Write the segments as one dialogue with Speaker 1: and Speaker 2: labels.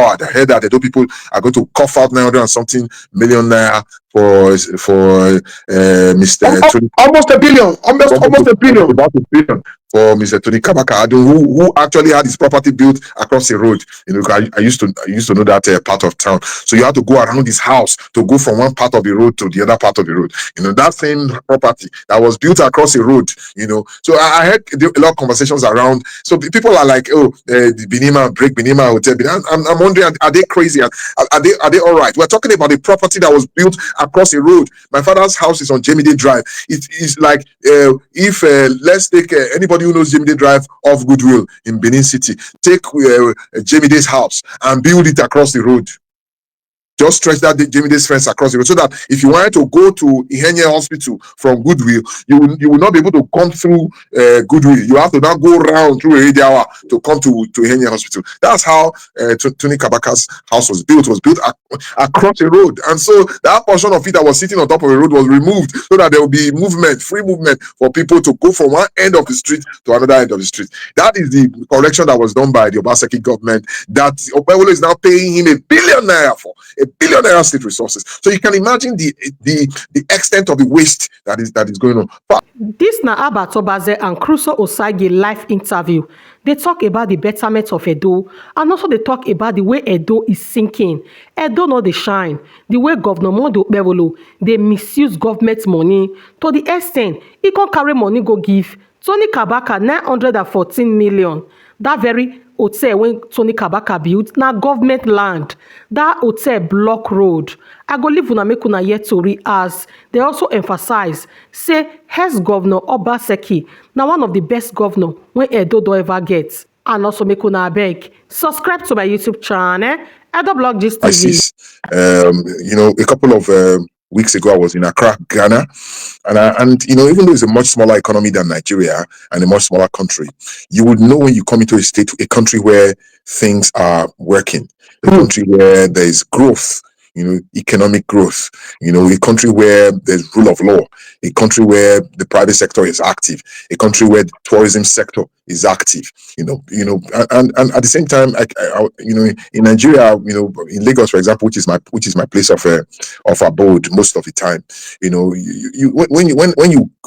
Speaker 1: I heard that the people are going to cough out 900 and something million naira for Mr. Tony.
Speaker 2: Almost a billion. Almost a billion.
Speaker 1: About a billion for Mr. Tony Kabaka, who actually had his property built across the road. I used to know that part of town. So you had to go around his house to go from one part of the road to the other part of the road. That same property that was built across the road. So I heard a lot of conversations around. So people are like, oh, the Benima Hotel. I'm wondering, are they crazy? Are they all right? We're talking about a property that was built across the road. My father's house is on Jamide Drive. It is like if let's take anybody who knows Jamide Drive off Goodwill in Benin City, take Jamide's house and build it across the road. Just stretch that Jamide's fence across the road, so that if you wanted to go to Ihenye Hospital from Goodwill, you will not be able to come through Goodwill. You have to now go around through Iridiawa to come to Ihenye Hospital. That's how Tony Kabaka's house was built. It was built across the road, and so that portion of it that was sitting on top of the road was removed, so that there will be free movement for people to go from one end of the street to another end of the street. That is the correction that was done by the Obaseki government, that Okpebholo is now paying him ₦1 billion for. ₦1 billion state resources. So you can imagine the extent of the waste that is going on.
Speaker 3: This na Abba Tobaze and Crusoe Osage live interview. They talk about the betterment of Edo, and also they talk about the way Edo is sinking. Edo no dey shine. The way Governor Monday Okpebholo they misuse government money to the extent he can carry money go give Tony Kabaka 914 million. That very hotel when Tony Kabaka built na government land. That hotel block road. I go leave una make una hear tori as they also emphasize say ex-governor Obaseki na one of the best governor when Edo do ever get. And also make una beg subscribe to my YouTube channel, Edo Blog Gist TV.
Speaker 1: A couple of weeks ago, I was in Accra, Ghana, and even though it's a much smaller economy than Nigeria and a much smaller country, you would know when you come into a country where things are working, a country where there is growth, economic growth, a country where there's rule of law, a country where the private sector is active, a country where the tourism sector is active, and at the same time, in Nigeria, in Lagos, for example, which is my place of abode most of the time,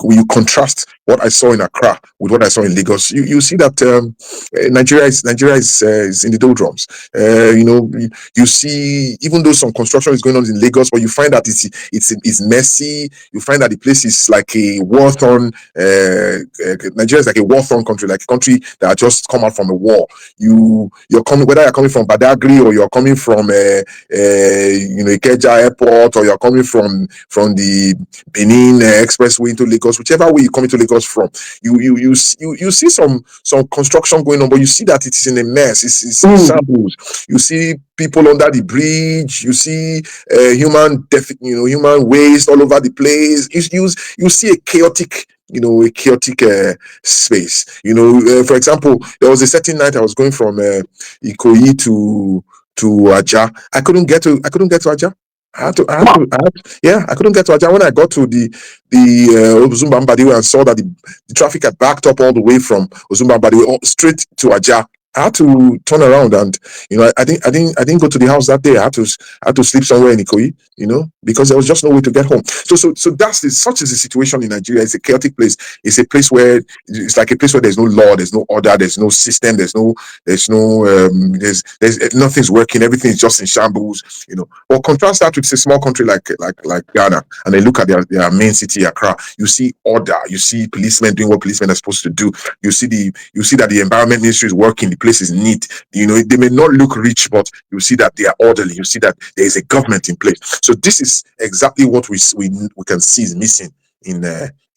Speaker 1: when you contrast what I saw in Accra with what I saw in Lagos, you see that Nigeria is in the doldrums. You see, even though some construction is going on in Lagos, but you find that it's messy. You find that the place is like a war-torn. Nigeria is like a war-torn country, like a country that had just come out from a war. You're coming, whether you're coming from Badagry or you're coming from Ikeja Airport, or you're coming from the Benin Expressway into Lagos, whichever way you come into Lagos from, you see some construction going on, but you see that it is in a mess. It's in shambles. You see people under the bridge. You see human waste all over the place. You see a chaotic space. For example, there was a certain night I was going from Ikoyi to Aja. I couldn't get to Aja. I couldn't get to Aja. When I got to the Ozumba Mbadiwe and saw that the traffic had backed up all the way from Ozumba Mbadiwe straight to Aja, I had to turn around, and I didn't go to the house that day. I had to sleep somewhere in Ikoyi, because there was just no way to get home. So such is the situation in Nigeria. It's a chaotic place. It's a place where it's like a place where there's no law, there's no order, there's no system, there's nothing's working. Everything is just in shambles. But contrast that with a small country like Ghana, and then look at their main city, Accra. You see order. You see policemen doing what policemen are supposed to do. You see that the environment ministry is working. The place is neat. They may not look rich, but you see that they are orderly. You see that there is a government in place. So this is exactly what we can see is missing in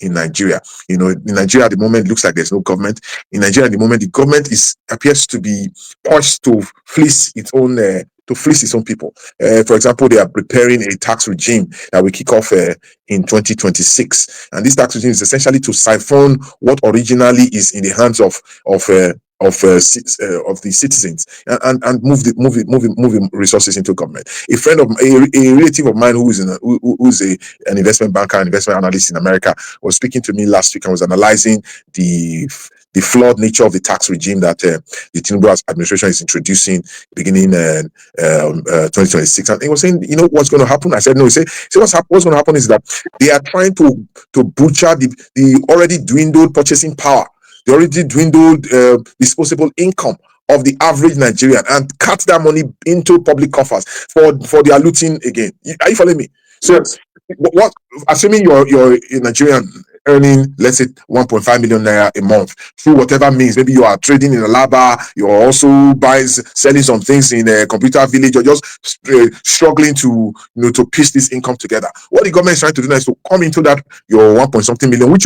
Speaker 1: Nigeria. In Nigeria at the moment, it looks like there's no government. In Nigeria at the moment, the government appears to be poised to fleece its own people. For example, they are preparing a tax regime that will kick off in 2026, and this tax regime is essentially to siphon what originally is in the hands of the citizens and move resources into government. A relative of mine who's an investment banker, an investment analyst in America, was speaking to me last week and was analyzing the the flawed nature of the tax regime that the Tinubu administration is introducing beginning 2026. And he was saying, you know what's going to happen? I said, no. He said what's going to happen is that they are trying to butcher the already dwindled purchasing power, the already dwindled disposable income of the average Nigerian, and cut that money into public coffers for their looting again. Are you following me? So
Speaker 2: Yes.
Speaker 1: what assuming you're a Nigerian earning, let's say, 1.5 million naira a month through whatever means, maybe you are trading in a laba, you're also selling some things in a computer village, or just struggling to to piece this income together. What the government is trying to do now is to come into that your 1 point something million, which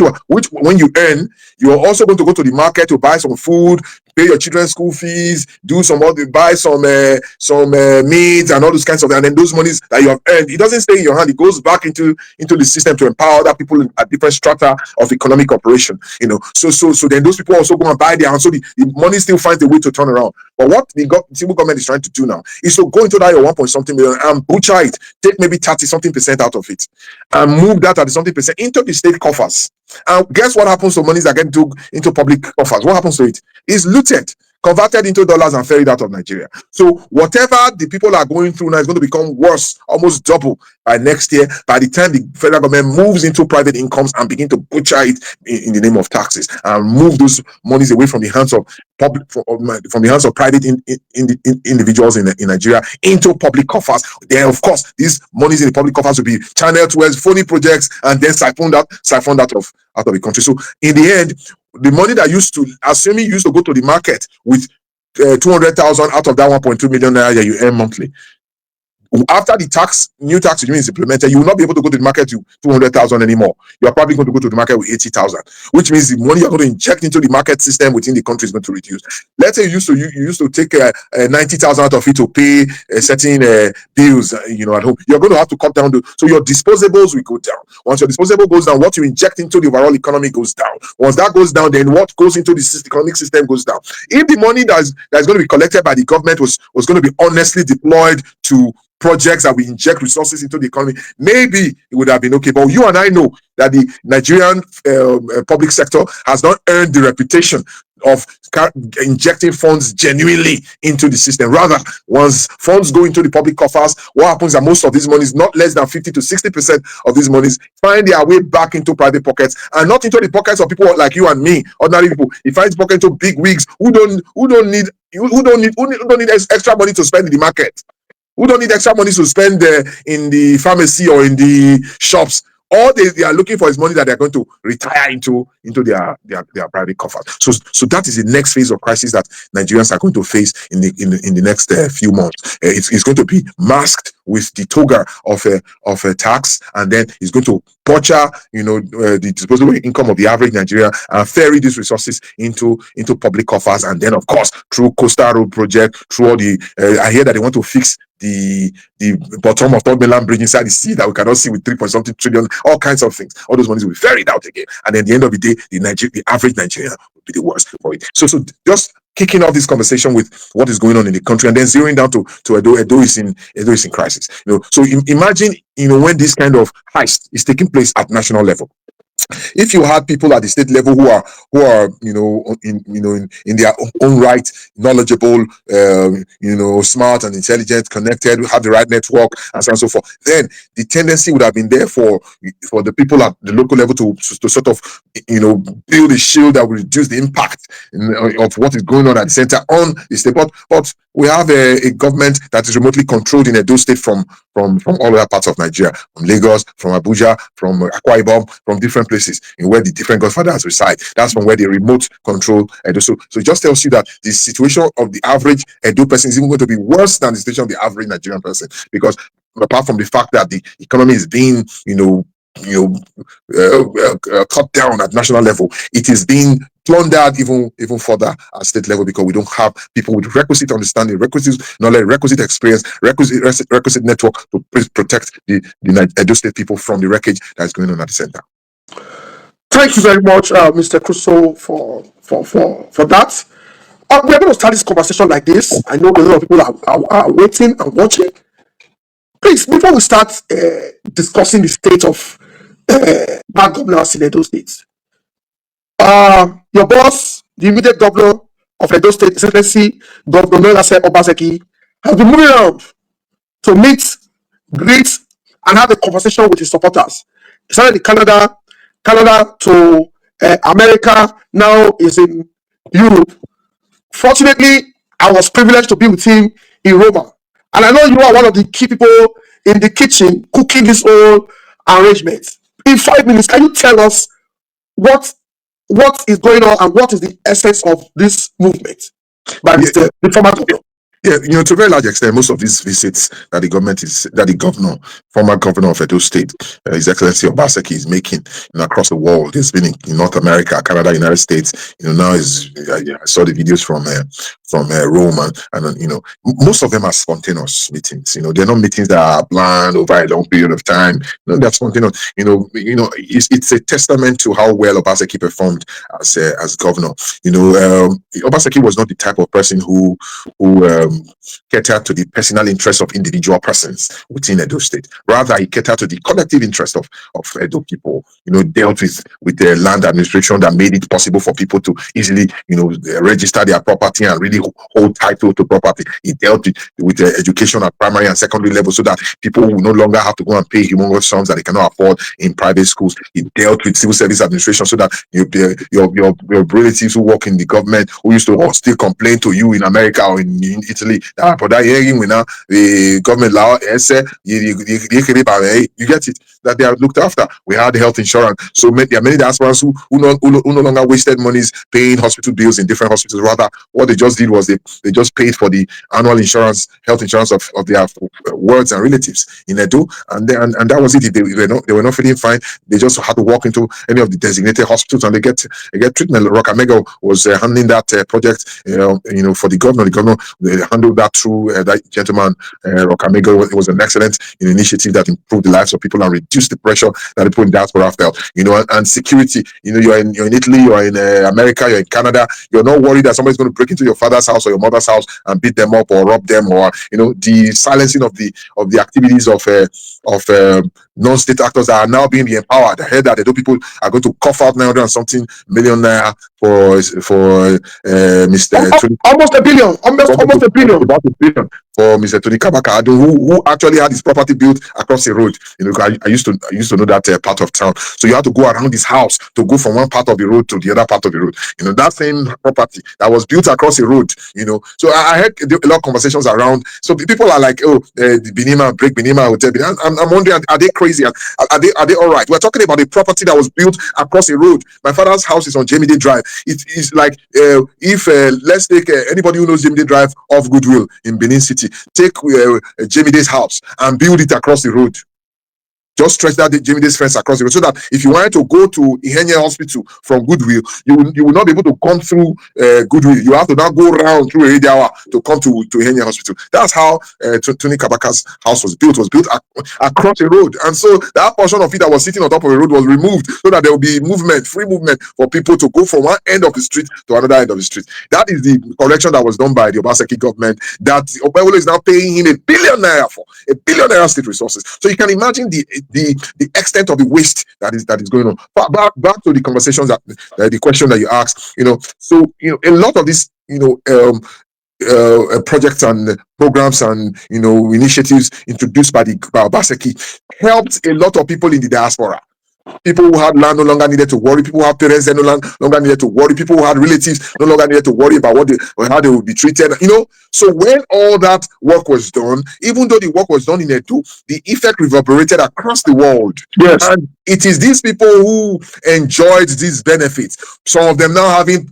Speaker 1: when you earn, you're also going to go to the market to buy some food, pay your children's school fees, do some other, buy some meat and all those kinds of, and then those monies that you have earned, it doesn't stay in your hand, it goes back into the system to empower other people at different strata of economic operation. So then those people also go and buy their, and so the money still finds a way to turn around. But what the civil government is trying to do now is to go into that your 1 point something million and butcher it, take maybe 30 something percent out of it, and move that 30 something percent into the state coffers. And guess what happens to monies that get into public coffers? What happens to it? It's looted, converted into dollars, and ferried out of Nigeria. So whatever the people are going through now is going to become worse, almost double by next year, by the time the federal government moves into private incomes and begin to butcher it in the name of taxes, and move those monies away from the hands of from the hands of private individuals in Nigeria into public coffers. Then, of course, these monies in the public coffers will be channeled towards phony projects and then siphoned out of the country. So in the end, the money that used to go to the market with 200,000 out of that 1.2 million naira that you earn monthly, after the new tax regime is implemented, you will not be able to go to the market with 200,000 anymore. You are probably going to go to the market with 80,000, which means the money you're going to inject into the market system within the country is going to reduce. Let's say you used to take 90,000 out of it to pay certain bills, at home. You're going to have to cut down so your disposables will go down. Once your disposable goes down, what you inject into the overall economy goes down. Once that goes down, then what goes into the economic system goes down. If the money that's going to be collected by the government was going to be honestly deployed to projects that we inject resources into the economy, maybe it would have been okay. But you and I know that the Nigerian public sector has not earned the reputation of injecting funds genuinely into the system. Rather, once funds go into the public coffers, what happens is that most of these monies, not less than 50 to 60% of these monies, find their way back into private pockets, and not into the pockets of people like you and me, ordinary people. It finds pockets into big wigs who don't need extra money to spend in the market, who don't need extra money to spend in the pharmacy or in the shops. All they are looking for is money that they're going to retire into their private coffers. So that is the next phase of crisis that Nigerians are going to face in the next few months. It's going to be masked with the toga of a tax, and then it's going to butcher the disposable income of the average Nigerian and ferry these resources into public coffers. And then, of course, through Coastal Road project, through all the I hear that they want to fix the bottom of Third Mainland Bridge inside the sea that we cannot see with 3 point something trillion, all kinds of things. All those monies will be ferried out again, and at the end of the day, the average Nigerian will be the worst for it. So just kicking off this conversation with what is going on in the country, and then zeroing down to Edo. Edo is in crisis. So imagine when this kind of heist is taking place at national level. If you had people at the state level who are in their own right knowledgeable, smart and intelligent, connected, who have the right network, and so on and so forth, then the tendency would have been there for the people at the local level to sort of build a shield that will reduce the impact of what is going on at the center on the state. But we have a government that is remotely controlled in Edo State from all other parts of Nigeria, from Lagos, from Abuja, from Akwa Ibom, from different places in where the different godfathers reside. That's from where the remote control Edo. So it just tells you that the situation of the average Edo person is even going to be worse than the situation of the average Nigerian person, because apart from the fact that the economy is being cut down at national level, it is being plundered even further at state level, because we don't have people with requisite understanding, requisite knowledge, requisite experience, requisite network to protect the Edo State people from the wreckage that is going on at the center.
Speaker 2: Thank you very much, Mr. Crusoe, for that. We're going to start this conversation like this. I know a lot of people are waiting and watching. Please, before we start discussing the state of bad governance in Edo State, your boss, the immediate governor of Edo State, Excellency Governor Obaseki, has been moving around to meet, greet, and have a conversation with his supporters. He started in Canada to America, now is in Europe. Fortunately, I was privileged to be with him in Roma. And I know you are one of the key people in the kitchen cooking this whole arrangement. In 5 minutes, can you tell us what is going on and what is the essence of this movement by the former governor?
Speaker 1: Yeah, to a very large extent, most of these visits that the governor, former governor of Edo State, His Excellency Obaseki, is making, across the world. He's been in North America, Canada, United States. Now I saw the videos from Rome, and most of them are spontaneous meetings. They're not meetings that are planned over a long period of time. No, they're spontaneous. It's a testament to how well Obaseki performed as governor. Obaseki was not the type of person who catered to the personal interest of individual persons within Edo State. Rather, he catered to the collective interest of Edo people. Dealt with the land administration that made it possible for people to easily, register their property and really hold title to property. He dealt with the education at primary and secondary level so that people will no longer have to go and pay humongous sums that they cannot afford in private schools. He dealt with civil service administration so that your relatives who work in the government who used to still complain to you in America or in Italy, but that hearing now the government law you get it, that they are looked after. We had health insurance, so there are many diasporans who no longer wasted monies paying hospital bills in different hospitals. Rather, what they just did was they just paid for the annual health insurance of their wards and relatives in Edo, and that was it. They were not feeling fine. They just had to walk into any of the designated hospitals and they get treatment. Rokamego was handling that project, for the governor. The governor handled that through that gentleman, Rokamego. It was an excellent initiative that improved the lives of people and reduced the pressure that people in diaspora felt. And security. You're in Italy, you're in America, you're in Canada. You're not worried that somebody's going to break into your father's house or your mother's house and beat them up or rob them, or the silencing of the activities of non-state actors that are now being empowered. I heard that the people are going to cough out 900 and something million naira for Mr.
Speaker 2: Almost a billion. Almost a billion.
Speaker 1: About a billion for Mr. Tony Kabaka, who actually had his property built across the road. I used to know that part of town. So you have to go around his house to go from one part of the road to the other part of the road. That same property that was built across the road. So I heard a lot of conversations around. So people are like, the Benima Hotel. I'm wondering, are they crazy? Are they all right? We're talking about a property that was built across a road. My father's house is on Jamie Day Drive. It is like if let's take anybody who knows Jamie Day Drive off Goodwill in Benin City, take Jamie Day's house and build it across the road. Just stretch that Jamie Day's fence across the road so that if you wanted to go to Ihenye Hospital from Goodwill, you will not be able to come through Goodwill. You have to now go around through Ediawa to come to Ihenye Hospital. That's how Tony Kabaka's house was built. It was built across the road. And so that portion of it that was sitting on top of the road was removed so that there will be free movement for people to go from one end of the street to another end of the street. That is the correction that was done by the Obaseki government that Okpebholo is now paying him ₦1 billion for, ₦1 billion state resources. So you can imagine the extent of the waste that is going on. Back to the conversations the question that you asked, so a lot of these projects and programs and initiatives introduced by Obaseki helped a lot of people in the diaspora. People who had land no longer needed to worry. People who had parents that no longer needed to worry. People who had relatives no longer needed to worry about how they would be treated. So when all that work was done, even though the work was done in Edo, the effect reverberated across the world.
Speaker 2: Yes.
Speaker 1: And it is these people who enjoyed these benefits. Some of them now having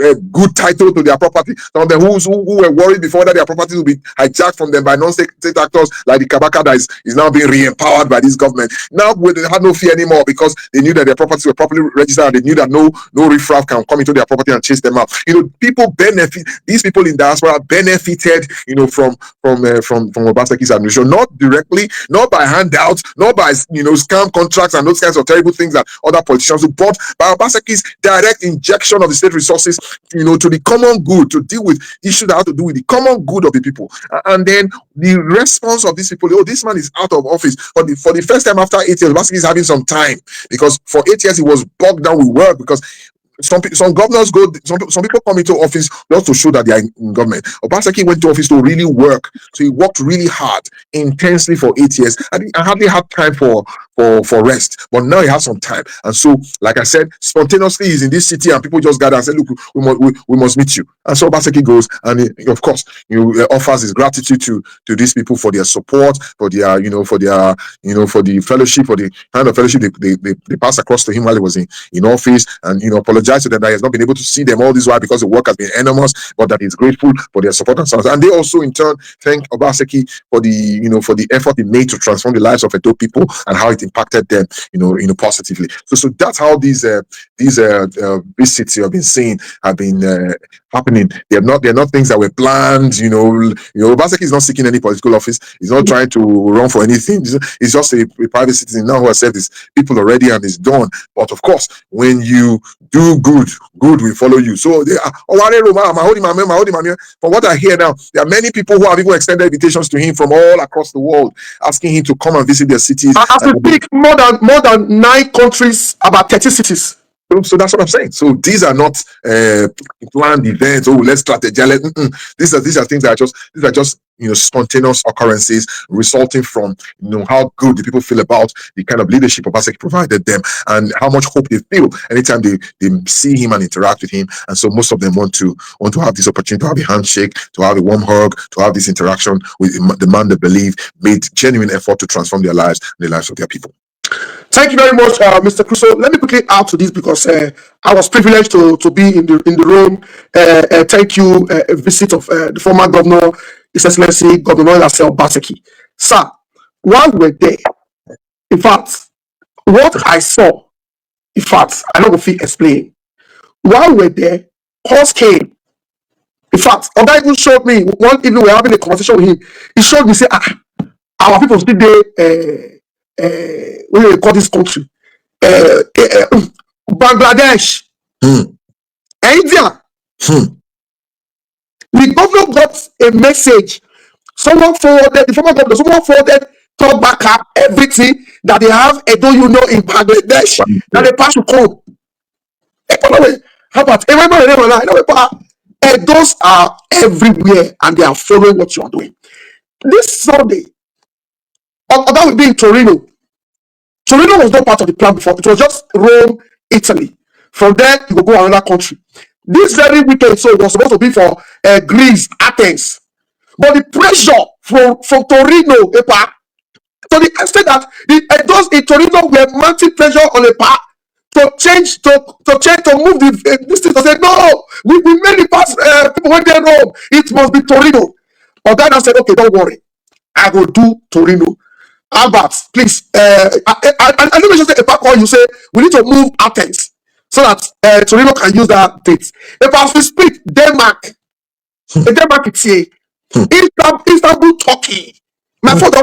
Speaker 1: a good title to their property. Some of them who were worried before that their properties will be hijacked from them by non-state actors like the Kabaka that is now being re-empowered by this government. Now they had no fear anymore because they knew that their properties were properly registered and they knew that no riffraff can come into their property and chase them out. People benefit. These people in diaspora benefited, from Obaseki's administration, not directly, not by handouts, not by scam contracts and those kinds of terrible things that other politicians do, but by Obaseki's direct injection of the state resources, to the common good, to deal with issues that have to do with the common good of the people. And then the response of these people, this man is out of office. For the first time after 8 years, Obaseki is having some time, because for 8 years he was bogged down with work because some governors go, some people come into office just to show that they are in government. Obaseki went to office to really work. So he worked really hard, intensely for 8 years, and I hardly had time for rest. But now he has some time. And so, like I said, spontaneously he's in this city and people just gather and say, look, we must meet you. And so Obaseki goes and he, of course, offers his gratitude to these people for their support, for their, for the fellowship, for the kind of fellowship they passed across to him while he was in office, and apologize to them that he has not been able to see them all this while because the work has been enormous, but that he's grateful for their support and so on. And they also in turn thank Obaseki for the effort he made to transform the lives of Edo people and how it impacted them, positively. So that's how these visits you have been seeing have been happening. They're not things that were planned. Obaseki is not seeking any political office. He's not trying to run for anything. He's just a private citizen now who has served his people already and is done. But of course, when you do good will follow you. So they are, from what I hear now, there are many people who have even extended invitations to him from all across the world, asking him to come and visit their cities.
Speaker 2: As we speak, more than 9 countries, about 30 cities.
Speaker 1: So that's what I'm saying. So these are not planned events. Oh, let's strategize. These are things that are just spontaneous occurrences resulting from how good the people feel about the kind of leadership Obaseki provided them and how much hope they feel anytime they see him and interact with him. And so most of them want to have this opportunity to have a handshake, to have a warm hug, to have this interaction with the man they believe made genuine effort to transform their lives and the lives of their people.
Speaker 2: Thank you very much, Mr. Crusoe. Let me quickly add to this because I was privileged to be in the room. Thank you, a visit of the former governor, His Excellency Governor Obaseki. Sir, while we're there, in fact, what I saw, in fact, I don't know if he explain. While we're there, calls came. In fact, Oga even showed me one evening we were having a conversation with him. He showed me, say, our people still there. When they call this country, Bangladesh, India. The governor got a message. Someone forwarded, the former governor, someone forwarded Kabaka everything that they have in Bangladesh that they pass to come. How about those are everywhere and they are following what you are doing. This Sunday, that will be in Torino. Torino was not part of the plan before. It was just Rome, Italy. From there, you will go another country. This very weekend, so it was supposed to be for Greece, Athens. But the pressure from Torino, to the extent that those in Torino were mounting pressure on the part to move this thing to say, no, we made the past people went there Rome. It must be Torino. But then I said, okay, don't worry. I will do Torino. Albert, please. I know you say a call. You say we need to move Athens so that Torino can use that date. If as we speak, Denmark is here. Istanbul, Turkey. My father,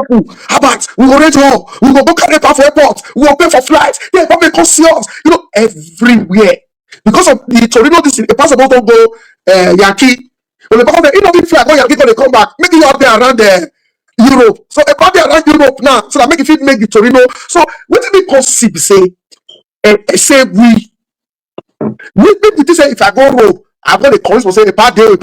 Speaker 2: Albert, we will rent hall. We will go carry for airport. We will pay for flights. Yeah, but come see us. Everywhere because of the Torino. This a pastor don't go Yankee. When the pastor they fly go Yankee, they come back. Make it up there around there. Europe. So about around Europe now, so that make it make the Torino. So what did we consider say? Say we say if I go Rome, I'm going to call say a bad deal.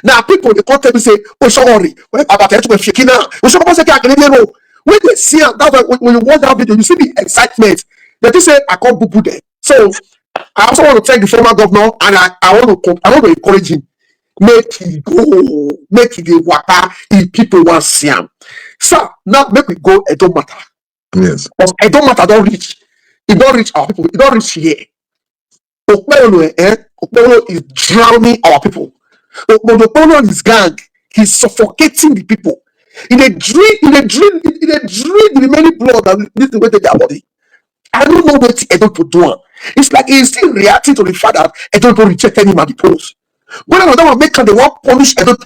Speaker 2: Now people they come tell me say, oh sorry, about to shaking now. We should say I can Rome. When they see that when you watch that video, you see the excitement. They just say I can't boo there. So I also want to thank the former governor and I want to encourage him. Make it go, make it waka if people want see him. So now make we go, it don't matter.
Speaker 1: Yes.
Speaker 2: Because it don't matter, don't reach. It don't reach our people, it don't reach here. Okpebholo is drowning our people. Okpebholo and his gang, he's suffocating the people. In a dream, the remaining blood that needs to wait in their body. I don't know what Edo to do. It's like he's still reacting to the fact that Edo rejected him at the polls. Whether or not make they want punish Edo,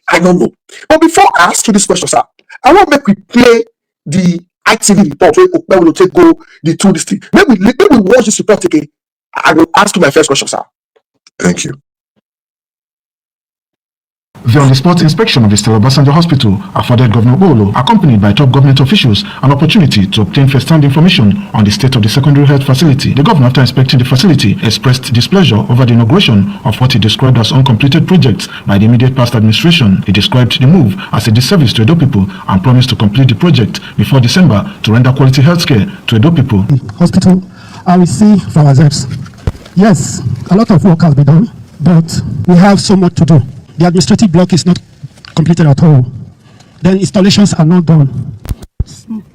Speaker 2: I don't know. But before I ask you this question, sir, I want to make we play the ITV report where Okpebholo take go the two this thing. Maybe we watch this report again. I will ask you my first question, sir.
Speaker 1: Thank you.
Speaker 4: The on-the-spot inspection of the Stella Obasanjo Hospital afforded Governor Okpebholo, accompanied by top government officials, an opportunity to obtain first-hand information on the state of the secondary health facility. The governor, after inspecting the facility, expressed displeasure over the inauguration of what he described as uncompleted projects by the immediate past administration. He described the move as a disservice to Edo people and promised to complete the project before December to render quality health care to Edo people.
Speaker 5: Hospital, and we see for ourselves. Yes, a lot of work has been done, but we have so much to do. The administrative block is not completed at all. The installations are not done.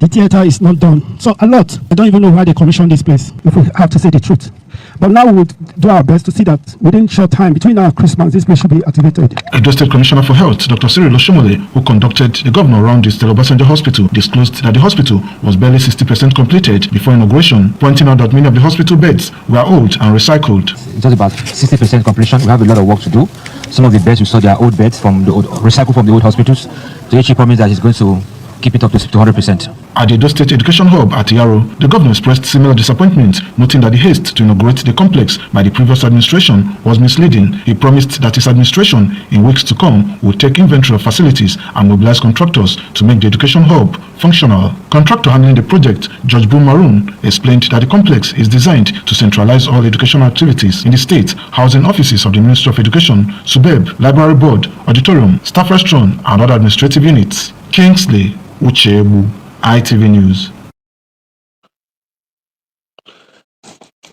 Speaker 5: The theater is not done. So a lot. I don't even know why they commissioned this place, if we have to say the truth. But now we would do our best to see that within short time, between now and Christmas, this place should be activated.
Speaker 4: Edo State Commissioner for Health, Dr. Cyril Oshomole, who conducted the governor around the Stella Obasanjo Hospital, disclosed that the hospital was barely 60% completed before inauguration, pointing out that many of the hospital beds were old and recycled.
Speaker 6: Just about 60% completion. We have a lot of work to do. Some of the beds we saw, they are old beds from the old, recycled from the old hospitals. So he promised that he's going to keep it up to 100%.
Speaker 4: At the Edo State Education Hub at Yaro, the governor expressed similar disappointment, noting that the haste to inaugurate the complex by the previous administration was misleading. He promised that his administration, in weeks to come, would take inventory of facilities and mobilize contractors to make the education hub functional. Contractor handling the project, George Boom Maroon, explained that the complex is designed to centralize all educational activities in the state, housing offices of the Ministry of Education, SUBEB, Library Board, Auditorium, Staff Restaurant, and other administrative units. Kingsley Uchebu, ITV News.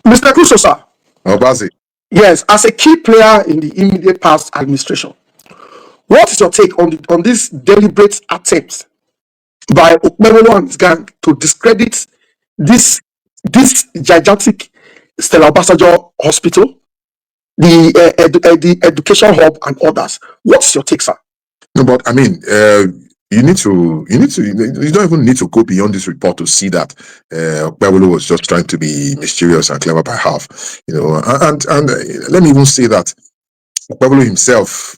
Speaker 2: Mr. Crusoe, sir.
Speaker 1: Obazi.
Speaker 2: Yes, as a key player in the immediate past administration, what is your take on this deliberate attempt by Okpebholo and his gang to discredit this gigantic Stella Obasanjo Hospital, the education hub, and others? What's your take, sir?
Speaker 1: No, but I mean, you don't even need to go beyond this report to see that Okpebholo was just trying to be mischievous and clever by half, and let me even say that Okpebholo himself,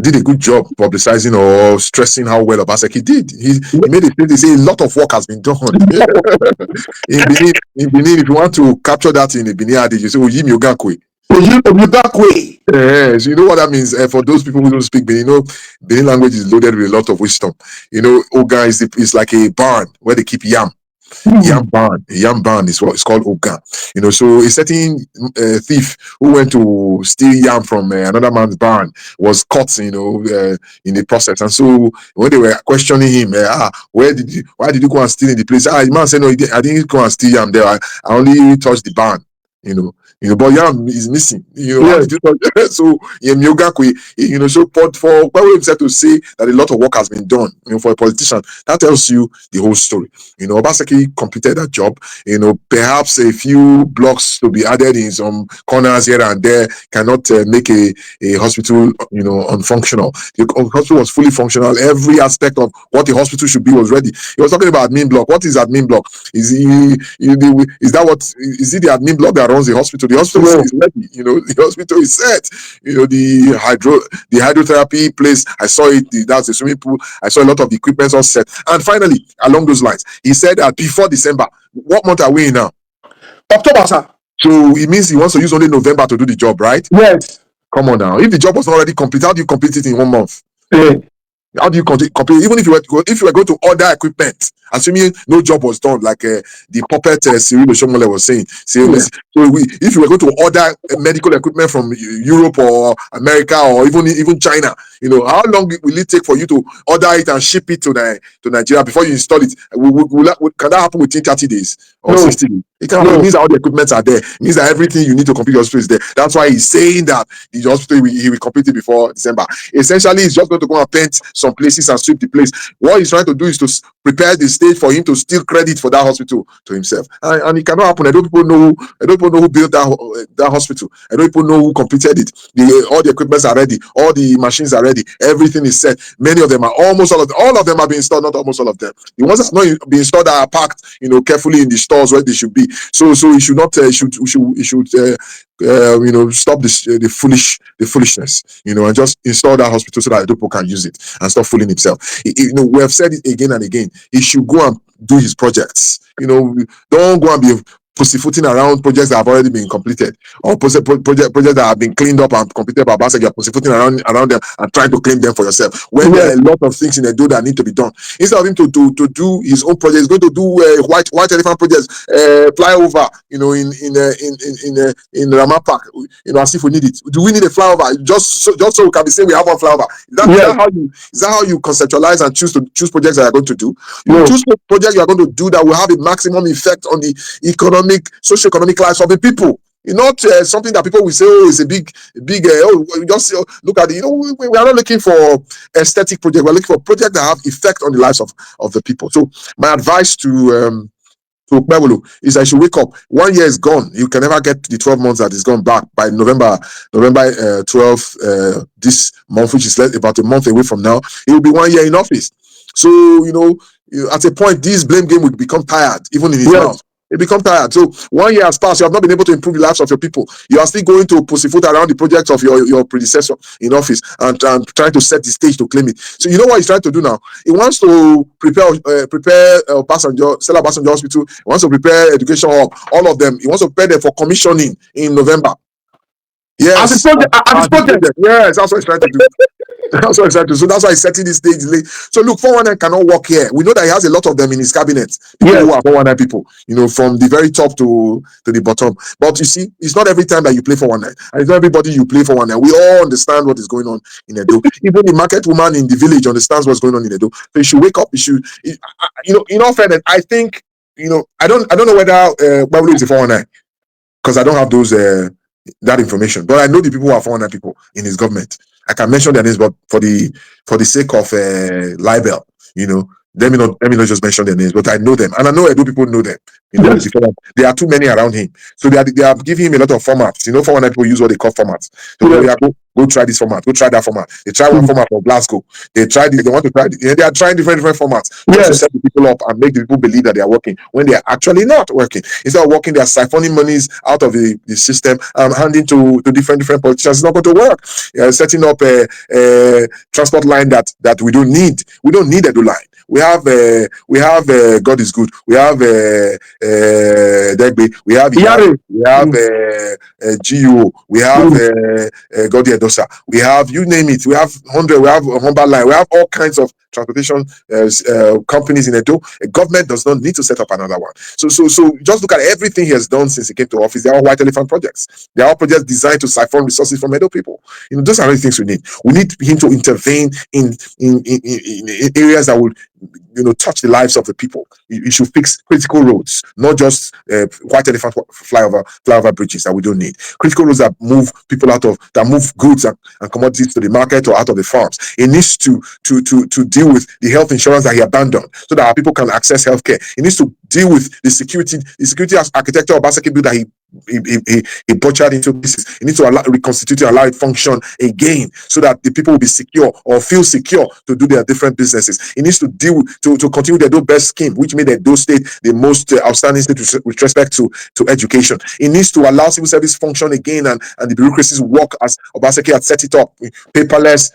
Speaker 1: did a good job publicizing or stressing how well Obaseki did. He made it clear. They say a lot of work has been done. in Benin, if you want to capture that in the Benin adage, you say, "Oh, Yim Yogakwe." Yes, you know what that means. For those people who don't speak Benin, Benin language is loaded with a lot of wisdom. Oga is like a barn where they keep yam. Yam barn. A yam barn is what it's called Oga. So a certain thief who went to steal yam from another man's barn was caught, in the process. And so when they were questioning him, why did you go and steal in the place? The man said, no, I didn't go and steal yam there. I only touched the barn. But yam is missing. How did you touch? So so for Okpebholo himself to say that a lot of work has been done, for a politician, that tells you the whole story. Obaseki completed that job. Perhaps a few blocks to be added in some corners here and there cannot make a hospital, unfunctional. The hospital was fully functional. Every aspect of what the hospital should be was ready. He was talking about admin block. What is admin block? Is it the admin block that runs the hospital? The hospital is ready. The hospital is set. The hydrotherapy place, I saw it. That's the swimming pool. I saw a lot of the equipment all set. And finally, along those lines, he said that before December, what month are we in now?
Speaker 2: October, sir.
Speaker 1: So it means he wants to use only November to do the job, right?
Speaker 2: Yes.
Speaker 1: Come on now. If the job was not already complete, how do you complete it in 1 month?
Speaker 2: Yeah.
Speaker 1: How do you complete? Even if you were going to order equipment, assuming no job was done, like the puppet Cyril Oshomole was saying. If you were going to order medical equipment from Europe or America or even China, how long will it take for you to order it and ship it to Nigeria before you install it? Can that happen within 30 days or 60 days? It means that all the equipment are there. It means that everything you need to complete your hospital is there. That's why he's saying that the hospital he will complete it before December. Essentially, he's just going to go and paint some places and sweep the place. What he's trying to do is to prepare the stage for him to steal credit for that hospital to himself. And it cannot happen. I don't people know who built that hospital. I don't people know who completed it. All the equipments are ready. All the machines are ready. Everything is set. Many of them are all of them have been installed. Not almost all of them. The ones that have not been installed are packed, carefully in the stores where they should be. So he should not. He should stop the foolishness, and just install that hospital so that people can use it and stop fooling himself. We have said it again and again. He should go and do his projects. Don't go and be pussyfooting around projects that have already been completed, or projects that have been cleaned up and completed by Obaseki. You're pussyfooting around them and trying to claim them for yourself, when there are a lot of things in the do that need to be done. Instead of him to do his own project, he's going to do white elephant projects, flyover, in Rama Park, as if we need it. Do we need a flyover just so we can be saying we have one flyover? Is that how you conceptualize and choose projects that you're going to do? You choose projects you are going to do that will have a maximum effect on the socio-economic lives of the people. Not something that people will say, oh, it's a big, just look at it. We are not looking for aesthetic projects. We're looking for projects that have effect on the lives of the people. So my advice to Okpebholo is that you should wake up. 1 year is gone. You can never get the 12 months that is gone back by November 12th, this month, which is about a month away from now. It will be 1 year in office. So, at a point, this blame game will become tired, even in his mouth. It becomes tired. So 1 year has passed. You have not been able to improve the lives of your people. You are still going to pussyfoot around the projects of your predecessor in office and trying to set the stage to claim it. So you know what he's trying to do now? He wants to prepare Stella Obasanjo Hospital. He wants to prepare education hub, all of them. He wants to prepare them for commissioning in November. Yes,
Speaker 2: as a project.
Speaker 1: Yes, that's what he's trying to do. That's what he's trying to do. So that's why he's setting this stage late. So look, 419 cannot work here. We know that he has a lot of them in his cabinet. People who are 419 people, from the very top to the bottom. But you see, it's not every time that you play 419, and it's not everybody you play 419. We all understand what is going on in Edo. Even the market woman in the village understands what's going on in Edo. So you should wake up. In all fairness, I think, I don't know whether Bablu is a 419, because I don't have those that information, but I know the people who are 400 people in his government. I can mention their names, but for the sake of libel, let me not just mention their names, but I know them, and I know Edo people know them. There are too many around him, so they are giving him a lot of formats. 400 people use what they call formats. So go try this format, go try that format. They try one format for Glasgow. They tried it. They want to try it. They are trying different formats to set the people up and make the people believe that they are working when they are actually not working. Instead of working, they are siphoning monies out of the system and handing to different politicians. It's not going to work. Setting up a transport line that we don't need. We don't need a do line. We have God is good. We have Degbe. We have Iyare. We have GU. We have Godi Edosa. We have, you name it. We have 100. We have a Humber line. We have all kinds of transportation companies in Edo. A government does not need to set up another one. So just look at everything he has done since he came to office. They are all white elephant projects. They are all projects designed to siphon resources from Edo people. Those are the things we need. We need him to intervene in areas that will touch the lives of the people. You should fix critical roads, not just white elephant flyover bridges that we don't need. Critical roads that move people that move goods and commodities to the market or out of the farms. It needs to deal with the health insurance that he abandoned, so that our people can access healthcare. It needs to deal with the security architecture of Obaseki bill that he butchered into pieces. He needs to reconstitute and allow it function again, so that the people will be secure or feel secure to do their different businesses. He needs to deal to continue the Edo Best scheme, which made Edo State the most outstanding state with respect to education. It needs to allow civil service function again, and the bureaucracies work as Obaseki had set it up, paperless,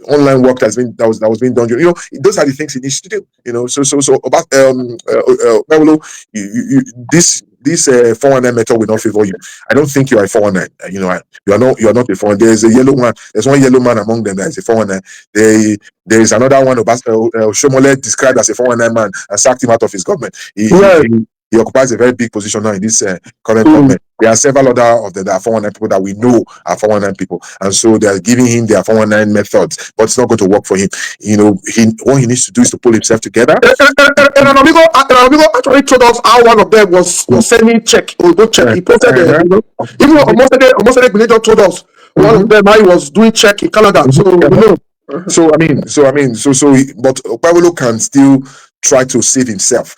Speaker 1: online work that was being done. Those are the things he needs to do. So about this 419 method will not favor you. I don't think you are a 419. You are not a 419. There's a yellow man. There's one yellow man among them that is a 419. There is another one. Shomole described as a 419 man and sacked him out of his government. He occupies a very big position now in this current government. There are several other of them that are 419 people that we know are 419 people, and so they are giving him their 419 methods, but it's not going to work for him. What he needs to do is to pull himself together.
Speaker 2: And Amigo actually told us how one of them was sending check. He posted even Omosede Gbinejo told us one of them how he was doing check in Canada. So
Speaker 1: but Okpebholo can still try to save himself.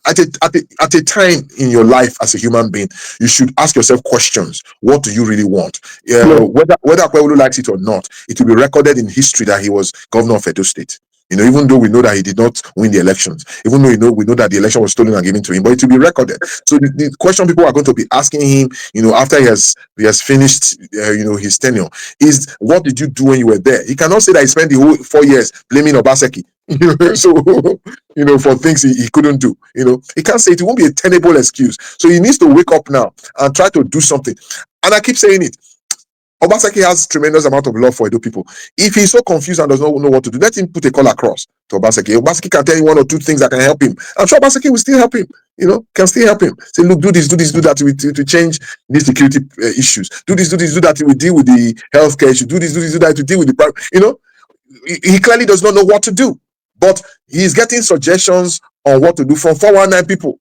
Speaker 1: At a time in your life as a human being, you should ask yourself questions. What do you really want? Whether Okpebholo likes it or not, it will be recorded in history that he was governor of Edo State. Even though we know that he did not win the elections, even though we know that the election was stolen and given to him, but it will be recorded. So the question people are going to be asking him, after he has finished, his tenure, is what did you do when you were there? He cannot say that he spent the whole 4 years blaming Obaseki So for things he couldn't do. He can't say it. It won't be a tenable excuse. So he needs to wake up now and try to do something. And I keep saying it. Obaseki has tremendous amount of love for Edo people. If he's so confused and does not know what to do, let him put a call across to Obaseki. Obaseki can tell you one or two things that can help him. I'm sure Obaseki will still help him. Can still help him. Say, look, do this, do that to change these security issues. Do this, do that to deal with the healthcare issue. Do this, do that to deal with the private. He clearly does not know what to do, but he's getting suggestions on what to do from 419 people.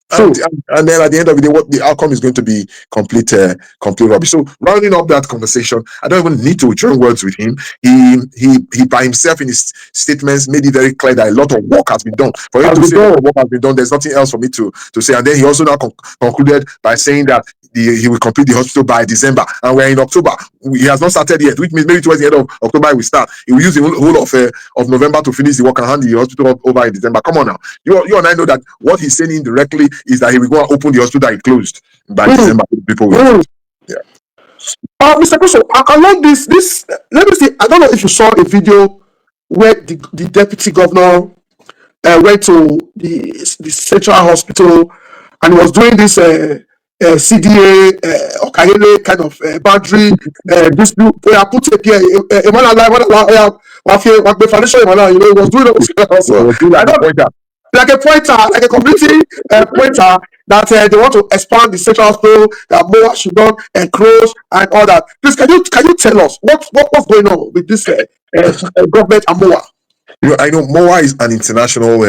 Speaker 1: And then at the end of the day, what the outcome is going to be complete rubbish. So rounding up that conversation, I don't even need to join words with him. He by himself in his statements made it very clear that a lot of work has been done. For him to say a lot of work has been done, there's nothing else for me to say. And then he also now concluded by saying that he will complete the hospital by December, and we're in October. He has not started yet, which means maybe towards the end of October he will start. He will use the whole of November to finish the work and hand the hospital over in December. Come on now, you and I know that what he's saying indirectly is that he will go and open the hospital that he closed by December. People will. Yeah.
Speaker 2: Mr. Kuso, along this, let me see. I don't know if you saw a video where the deputy governor went to the central hospital and he was doing this CDA Okayele kind of boundary dispute. Where I put it here, he was doing it. Like a pointer, like a community pointer that they want to expand the central hospital, that more should not encroach and all that. Please, can you tell us what's going on with this government and MOA?
Speaker 1: I know MOA is an international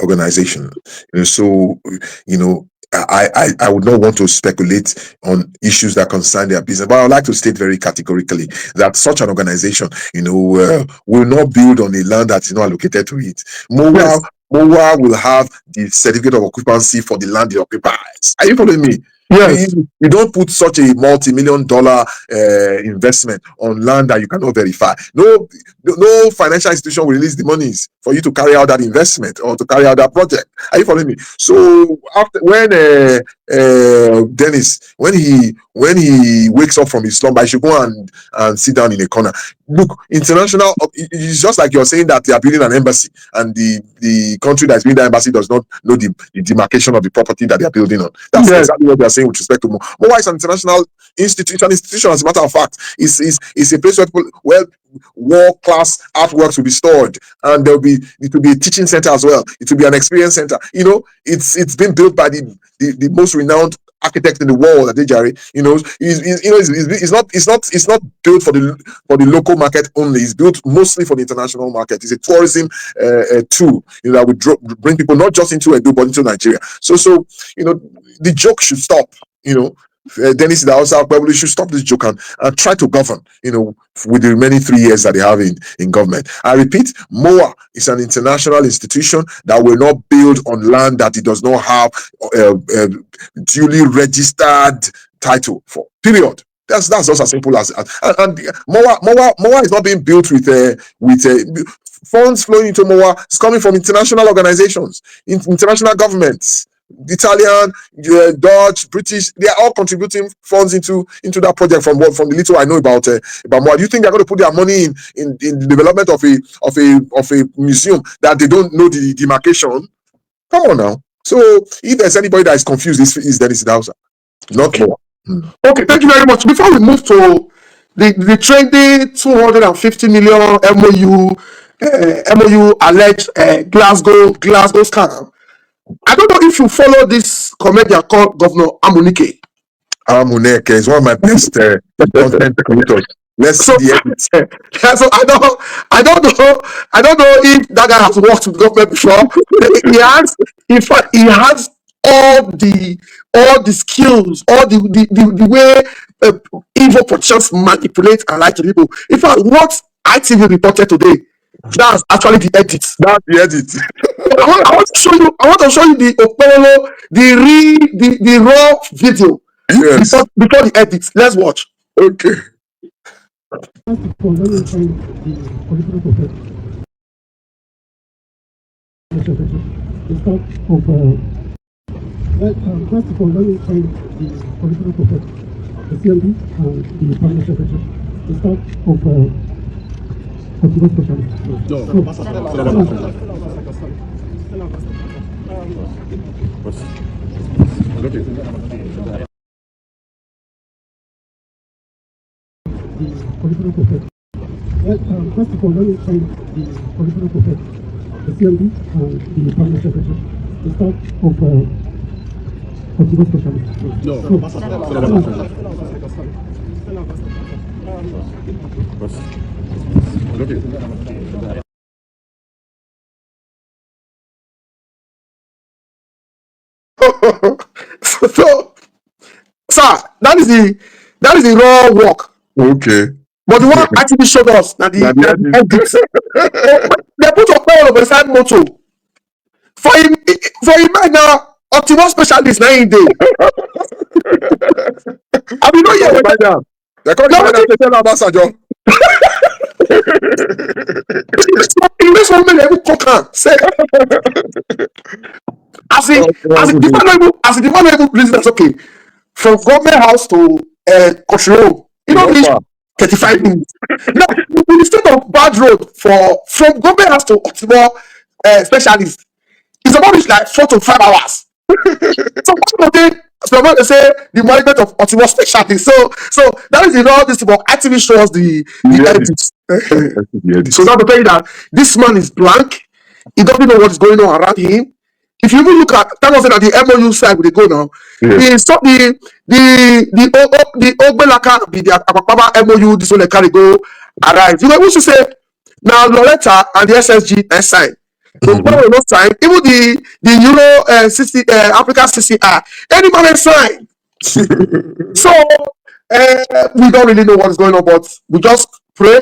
Speaker 1: organization. So I would not want to speculate on issues that concern their business, but I would like to state very categorically that such an organization, will not build on a land that is not allocated to it. MOA will have the certificate of occupancy for the land it occupies. Are you following me?
Speaker 2: Yes.
Speaker 1: You don't put such a multi-million-dollar investment on land that you cannot verify. No financial institution will release the monies for you to carry out that investment or to carry out that project. Are you following me? So when Dennis, when he wakes up from his slumber, he should go and sit down in a corner. Look, international. It's just like you're saying that they are building an embassy, and the country that's building the embassy does not know the demarcation of the property that they are building on. That's exactly what they are saying with respect to MOA. MOA is an international institution. As a matter of fact, it's a place where world-class artworks will be stored, and it will be a teaching center as well. It will be an experience center. It's been built by the most renowned architect in the world, Adejare. It's not built for the local market only. It's built mostly for the international market. It's a tourism tool that will bring people not just into Edo but into Nigeria. So the joke should stop. Dennis Okpebholo should stop this joke and try to govern, with the remaining 3 years that they have in government. I repeat, MOA is an international institution that will not build on land that it does not have duly registered title for. Period. That's just as simple as and MOA is not being built with funds flowing into MOA. It's coming from international organizations, international governments. Italian, Dutch, British, they are all contributing funds into that project from the little I know about MOA. Do you think they're going to put their money in the development of a museum that they don't know the demarcation? Come on now. So if there's anybody that is confused, is Dennis Idausa, not MOA.
Speaker 2: Okay, thank you very much. Before we move to the trending 250 million MOU alleged Glasgow scam. I don't know if you follow this comedian called Governor Amunike.
Speaker 1: Amunike is one of my best content creators.
Speaker 2: So I don't know if that guy has worked with government before. He has all the skills, all the way evil politicians manipulate and lie to people. In fact, what ITV reported today, that's actually the edit.
Speaker 1: That's the edit.
Speaker 2: I want to show you the Okpebholo, the raw video.
Speaker 1: Yes.
Speaker 2: Before the edit. Let's watch.
Speaker 1: Okay.
Speaker 5: First of all, let me thank the political prophet, the CMD, and the permanent secretary. The start of Optimal specialist. Curriculum prophet. Well, first of all, let me thank the curriculum prophet, the CMD, and the permanent secretary, the staff of optimal specialist.
Speaker 2: So, sir, that is the raw work.
Speaker 1: Okay.
Speaker 2: But the one actually showed us that the edit. They put Okpebholo beside moto. For him man now, optimal specialist na him dey. I mean, no, yeah,
Speaker 1: They call
Speaker 2: no,
Speaker 1: it Special Ambassador.
Speaker 2: this one make them cook am say as the man no even reason as okay from government house to Koshiro, you know reach 35 minutes. Now with the state of bad road from government house to optimal specialist, it's about reach like 4 to 5 hours. So what they say the management of optimal specialist. So that is all this about actually shows the edits. So now to tell you that this man is blank, he doesn't know what is going on around him. If you even look at that was at the MOU side where they go now, the Okpebholo be the Kabaka MOU, this one they carry go arrive. You know, we should say now Loretta and the SSG sign. So no sign, even the Euro 60 Africa CCR, any man sign. So we don't really know what is going on, but we just pray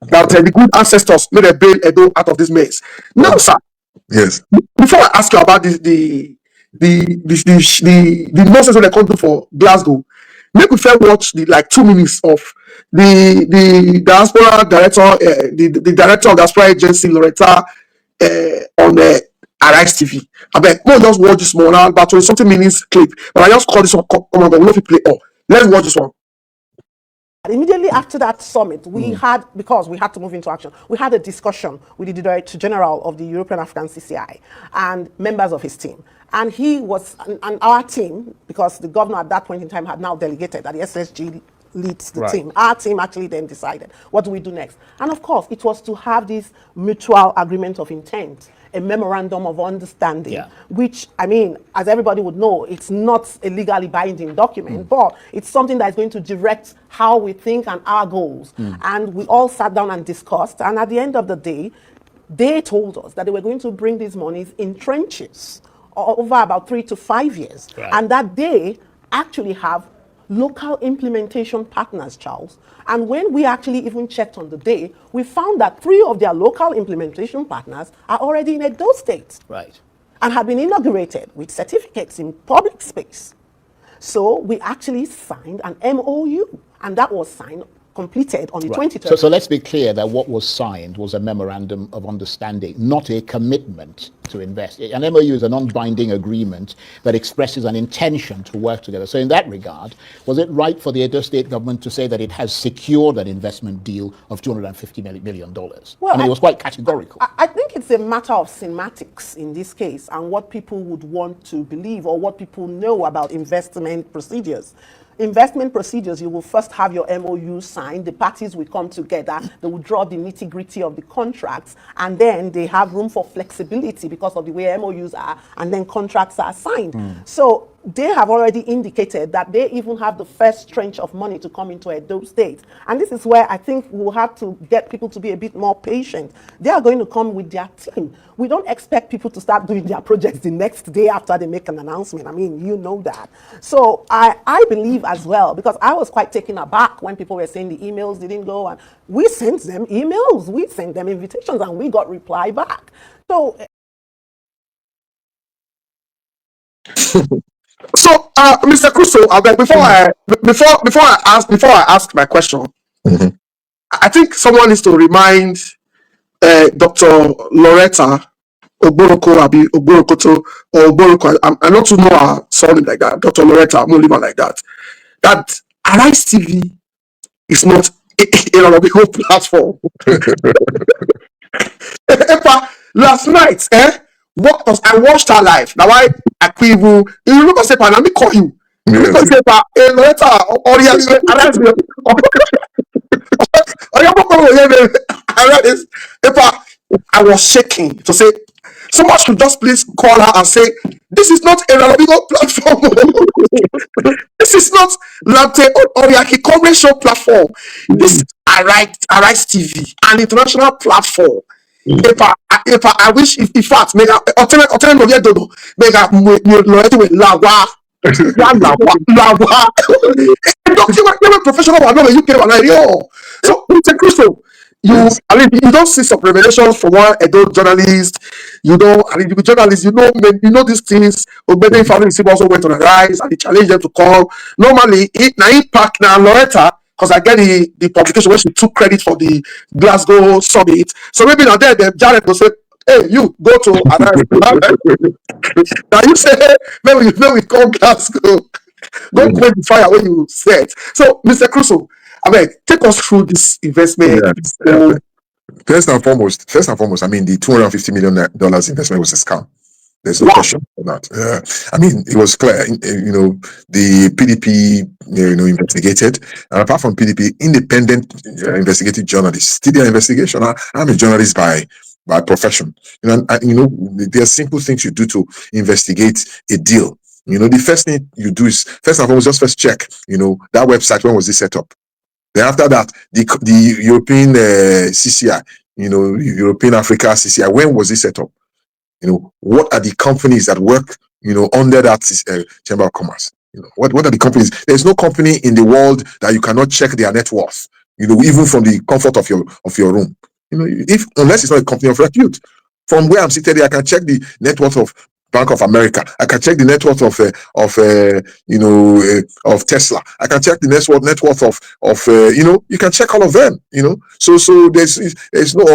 Speaker 2: that the good ancestors made a bail Edo out of this mess. Now, sir.
Speaker 1: Yes.
Speaker 2: Before I ask you about the nonsense when they come to for Glasgow, make we first watch the like 2 minutes of the diaspora director, the director of diaspora agency Loretta on the Arise TV. I bet we'll just watch this one now, about 20 something minutes clip. But I just call this one come on, but we don't play all. Let's watch this one.
Speaker 7: Immediately after that summit, we had, because we had to move into action, we had a discussion with the Director General of the European African CCI and members of his team. And he was, and our team, because the governor at that point in time had now delegated that the SSG leads the team. Our team actually then decided, what do we do next? And of course, it was to have this mutual agreement of intent, a memorandum of understanding, which, I mean, as everybody would know, it's not a legally binding document, but it's something that is going to direct how we think and our goals. And we all sat down and discussed, and at the end of the day, they told us that they were going to bring these monies in tranches over about 3 to 5 years, and that they actually have local implementation partners, Charles. And when we actually even checked on the day, we found that 3 of their local implementation partners are already in Edo State. And have been inaugurated with certificates in public space. So we actually signed an MOU, and that was completed on the 23rd.
Speaker 8: So let's be clear that what was signed was a memorandum of understanding, not a commitment to invest. An MOU is a non-binding agreement that expresses an intention to work together. So in that regard, was it right for the Edo State government to say that it has secured an investment deal of $250 million? Well, I mean, it was quite categorical.
Speaker 7: I think it's a matter of semantics in this case and what people would want to believe or what people know about investment procedures. Investment procedures, you will first have your MOU signed, the parties will come together, they will draw the nitty-gritty of the contracts, and then they have room for flexibility because of the way MOUs are, and then contracts are signed. So they have already indicated that they even have the first tranche of money to come into Edo State. And this is where I think we'll have to get people to be a bit more patient. They are going to come with their team. We don't expect people to start doing their projects the next day after they make an announcement. I mean, you know that. So I believe as well, because I was quite taken aback when people were saying the emails didn't go, and we sent them emails, we sent them invitations, and we got reply back. So
Speaker 2: So, Mr. Crusoe, before I ask my question, I think someone needs to remind Dr. Loretta Ogborokoto or Oboroko. I not to know her sounding like that. Dr. Loretta, I'm not leave her like that. That Arise TV is not in on a whole platform. Last night, what was I watched her live. Now I Okpebholo, you remember say, "Let me call you." Let me say, "Later, or I was shaking to say, someone should just please call her and say, this is not a Rabigo platform. This is not Lante Oriaki coverage show platform. This is Arise TV, an international platform. I wish, if in fact, make a alternate of dodo, make a lawa. Lawa. Document professional one, no, you came on. So, Mr. Crystal, I mean, you don't see some revelations from one adult journalist. You know, I mean, the journalists, you know these things. Obede family also went on a rise and he challenged them to come. Normally, now he pack now Loretta, because I get the publication where she took credit for the Glasgow summit. So maybe now there, Jared will say, "Hey, you go to now you say, hey, maybe we come Glasgow. Go quench the fire when you said." So, Mr. Crusoe, I mean, take us through this investment.
Speaker 1: First and foremost, I mean, the $250 million investment was a scam. There's no question about that. I mean, it was clear. The PDP, investigated, and apart from PDP, independent investigative journalists did their investigation. I'm a journalist by profession. There are simple things you do to investigate a deal. The first thing you do is, first and foremost, just check, that website, when was it set up? Then after that, the European CCI, European Africa CCI, when was it set up? What are the companies that work, under that Chamber of Commerce? What are the companies? There's no company in the world that you cannot check their net worth, even from the comfort of your room. Unless it's not a company of repute. From where I'm seated here, I can check the net worth of Bank of America. I can check the net worth of Tesla. I can check the net worth of you can check all of them. So there's no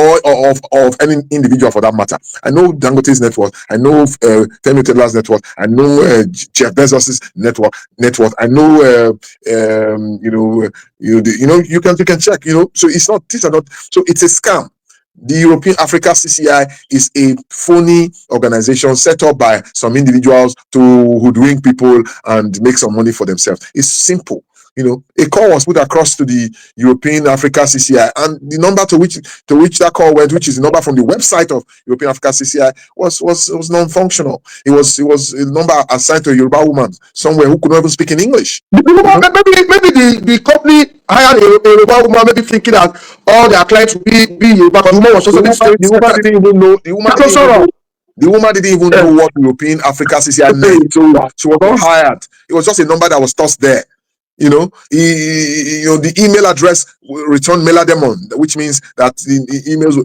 Speaker 1: of any individual for that matter. I know Dangote's net worth. I know Femi Tedela's net worth. I know Jeff Bezos's net worth. I know you can check. So it's not, these are not. So it's a scam. The European Africa CCI is a phony organization set up by some individuals to hoodwink people and make some money for themselves. It's simple. A call was put across to the European Africa CCI, and the number to which that call went, which is the number from the website of European Africa CCI, was non-functional. It was a number assigned to a Yoruba woman somewhere who could not even speak in English.
Speaker 2: Maybe the company hired a Yoruba woman, maybe thinking that all their clients will be Yoruba, but the woman was just
Speaker 1: the woman didn't even know. The woman didn't even know what European Africa CCI meant. She was not hired. It was just a number that was tossed there. The email address returned mailer demon, which means that the emails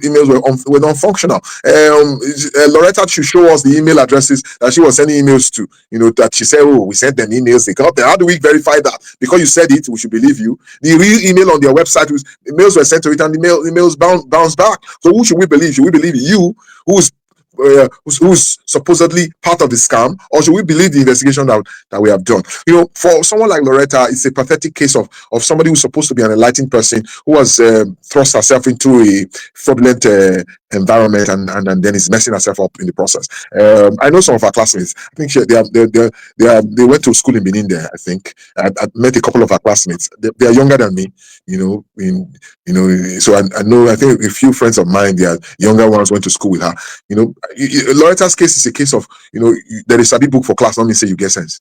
Speaker 1: were non-functional. Loretta should show us the email addresses that she was sending emails to. That she said, "Oh, we sent them emails. They got there." How do we verify that? Because you said it, we should believe you. The real email on their website was emails were sent to it, and the emails bounced back. So who should we believe? Should we believe you, who's supposedly part of the scam, or should we believe the investigation that we have done? For someone like Loretta, it's a pathetic case of somebody who's supposed to be an enlightened person who has thrust herself into a fraudulent environment and then is messing herself up in the process. I know some of our classmates. I think they went to school in Benin there. I think I met a couple of our classmates. They are younger than me. So I know. I think a few friends of mine, they are younger ones, went to school with her. Loretta's case is a case of there is a big book for class. Not mean say you get sense.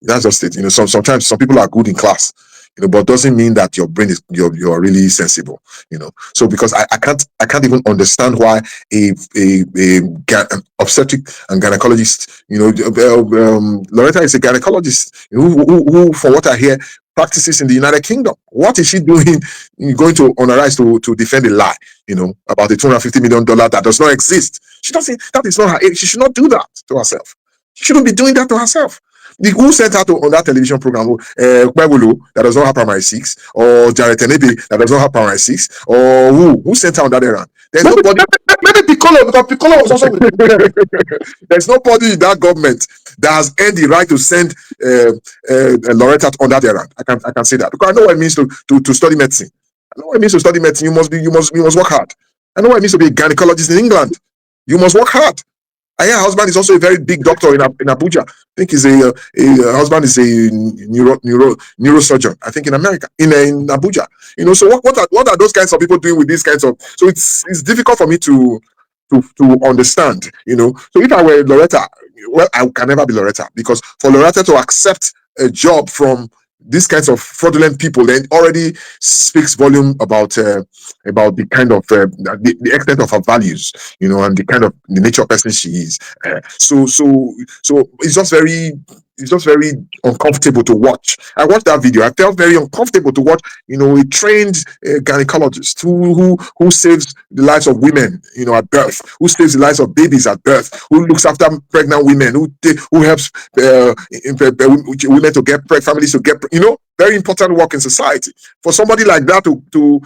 Speaker 1: That's just it. Sometimes some people are good in class, but doesn't mean that your brain is you're really sensible. So because I can't even understand why a obstetric and gynecologist, Loretta is a gynecologist who for what I hear, practices in the United Kingdom. What is she doing going to Arise to defend a lie, about the $250 million that does not exist? She doesn't, that is not her age. She should not do that to herself. She shouldn't be doing that to herself. Who sent her on that television program, Okpebholo, that does not have primary 6, or Jared Tenebe, that does not have primary 6, or who sent her on that errand? There's nobody.
Speaker 2: Maybe Piccolo, because Piccolo was also with
Speaker 1: There's nobody in that government that has earned the right to send Loretta on that errand. I can say that because I know what it means to study medicine. I know what it means to study medicine. You must work hard. I know what it means to be a gynecologist in England. You must work hard. I hear her husband is also a very big doctor in Abuja. I think he's a husband is a neurosurgeon. I think in America, in Abuja. So what are those kinds of people doing with these kinds of? So it's difficult for me to understand. So if I were Loretta, well, I can never be Loretta, because for Loretta to accept a job from these kinds of fraudulent people then already speaks volume about the kind of the extent of her values, and the nature of person she is. So it's just very uncomfortable to watch. I watched that video. I felt very uncomfortable to watch, a trained gynecologist who saves the lives of women, at birth, who saves the lives of babies at birth, who looks after pregnant women, who helps women to get families to get, very important work in society. For somebody like that to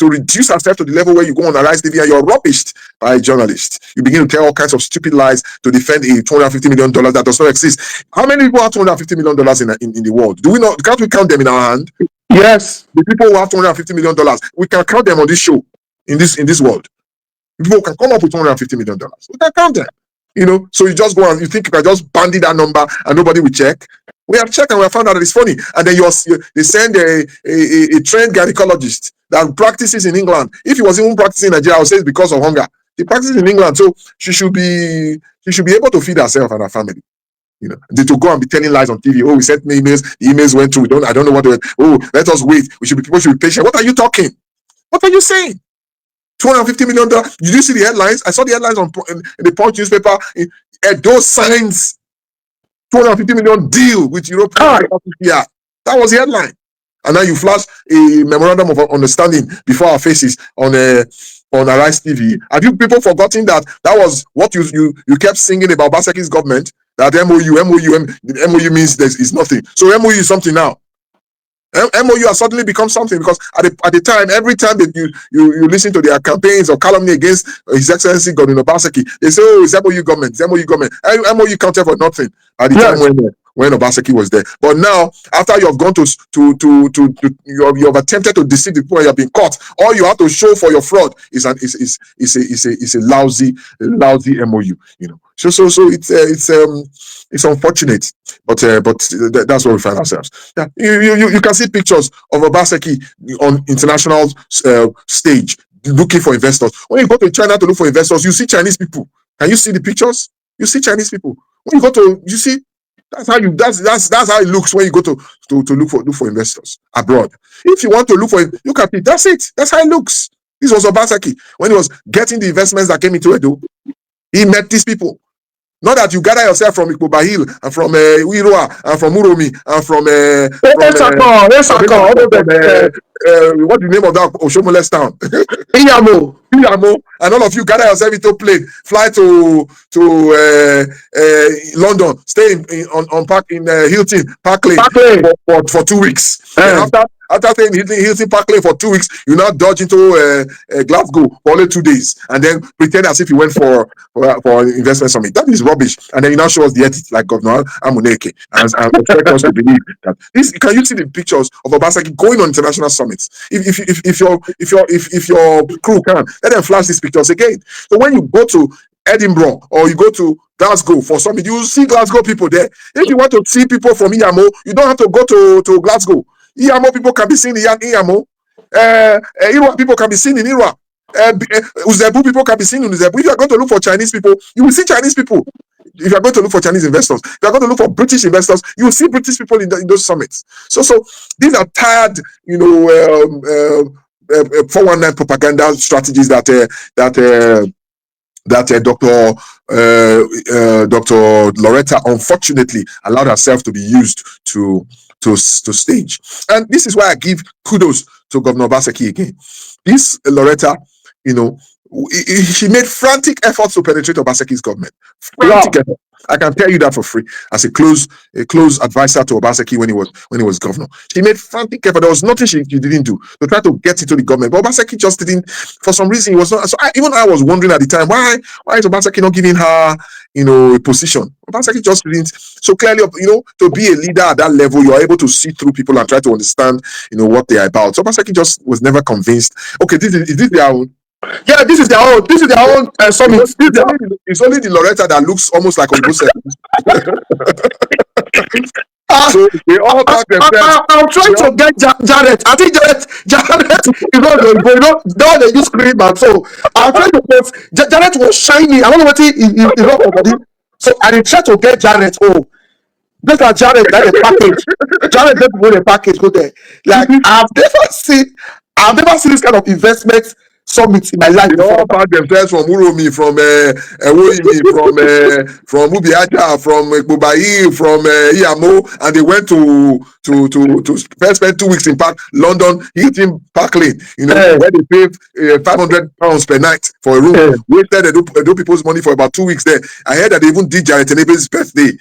Speaker 1: reduce herself to the level where you go on Arise TV and you're rubbished by a journalist, you begin to tell all kinds of stupid lies to defend a $250 million that does not exist. How many people have $250 million in the world? Do we not? Can't we count them in our hand?
Speaker 2: Yes.
Speaker 1: The people who have $250 million, we can count them on this show, in this world. People can come up with $250 million. We can count them. So you just go and you think you can just bandy that number and nobody will check. We have checked and we have found out that it's funny. And then they send a trained gynecologist that practices in England. If he was even practicing in Nigeria, I would say it's because of hunger. He practices in England, so she should be able to feed herself and her family. To go and be telling lies on TV. Oh, we sent me emails. The emails went through. I don't know what. Let us wait. People should be patient. What are you talking? What are you saying? $250 million. Did you see the headlines? I saw the headlines in the Punch newspaper. Those signs. $250 million deal with European. Yeah, that was the headline. And now you flash a memorandum of understanding before our faces on Arise TV. Have you people forgotten that was what you kept singing about Obasanjo's government? That MOU means is nothing. So MOU is something now. MOU has suddenly become something because at the time, every time that you listen to their campaigns or calumny against His Excellency Governor Obaseki, they say, "Oh, it's MOU government, it's MOU government." MOU counted for nothing at the time when Obaseki was there. But now, after you have gone you have attempted to deceive the people and you have been caught, all you have to show for your fraud is a lousy MOU. So it's unfortunate, but that's where we find ourselves. Yeah, you can see pictures of Obaseki on international stage looking for investors. When you go to China to look for investors, you see Chinese people. Can you see the pictures? You see Chinese people. When you go you see. That's how it looks when you go to look for investors abroad. If you want to look at it, that's it. That's how it looks. This was Obaseki when he was getting the investments that came into Edo. He met these people. Not that you gather yourself from Okpebholo and from Uiroa and from Uromi and from what's the name of that Oshomoles town? Iyamo, and all of you gather yourself into plane, fly to London, stay on Park in Hilton Park Lane for 2 weeks. And after staying in Hilton Park Lane for 2 weeks, you now dodge into Glasgow for only 2 days, and then pretend as if you went for investment summit. That is rubbish. And then you now show us the edit like Governor Amuneke and expect us to believe that this. Can you see the pictures of Obaseki going on international summits? If your crew can, let them flash these pictures again. So when you go to Edinburgh or you go to Glasgow for summit, you will see Glasgow people there. If you want to see people from Iyamo, you don't have to go to Glasgow. Iyamo people can be seen in Iyamo. Irwa people can be seen in Irwa. Uzebu people can be seen in Uzebu. If you are going to look for Chinese people, you will see Chinese people. If you are going to look for Chinese investors, if you are going to look for British investors, you will see British people in those summits. So these are tired, 419 propaganda strategies that Dr. Loretta unfortunately allowed herself to be used to stage. And this is why I give kudos to Governor Obaseki again. This Loretta, she made frantic efforts to penetrate Obaseki's government. Frantic effort. I can tell you that for free. As a close advisor to Obaseki when he was governor, she made frantic effort. There was nothing she didn't do to try to get into the government. But Obaseki just didn't. For some reason, he was not. So I was wondering at the time why is Obaseki not giving her a position? Obaseki just didn't. So clearly, to be a leader at that level, you are able to see through people and try to understand what they are about. So Obaseki just was never convinced. Okay, is this their own?
Speaker 2: Yeah, this is their own summit.
Speaker 1: It's only the Loretta that looks almost like Ogbose. So they all pack themselves.
Speaker 2: I'm trying to get Jared. I think Jared they use cream and so I'm trying to get Jared was shiny. I don't know what he wrote about it. So I tried to get Jared. Oh, look at Jared, that a package. Jared just bought a package, go there. Like I've never seen this kind of investment summit in my life.
Speaker 1: They all pack themselves from Uromi, from from Ubiaja, from Okpebholo, from Iyamo, and they went to first spend 2 weeks in London, Hilton Park Lane, where they paid £500 per night for a room. Wasted Edo people's money for about 2 weeks there. I heard that they even did Jared Tenebe's birthday.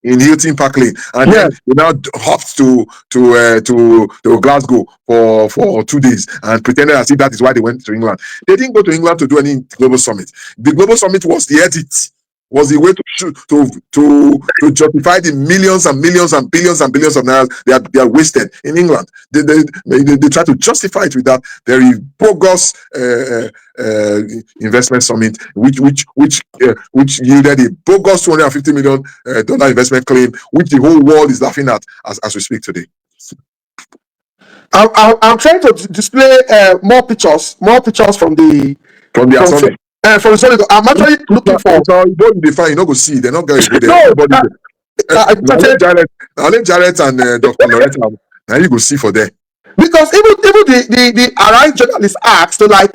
Speaker 1: In Hilton Park Lane, and then they now hopped to Glasgow for 2 days and pretended as if that is why they went to England. They didn't go to England to do any global summit. The global summit was the edit, was the way to justify the millions and millions and billions and billions of naira they are wasted in England. They try to justify it with that very bogus investment summit, which yielded a bogus $250 million investment claim, which the whole world is laughing at as we speak today.
Speaker 2: I'm trying to display more pictures from the summit. From the summit, I'm actually looking for.
Speaker 1: So you don't define, you not go see. They're not going to go there. No, Jared and Dr. Loretta. Now you go see for there.
Speaker 2: Because even the Arise journalists asked, so like,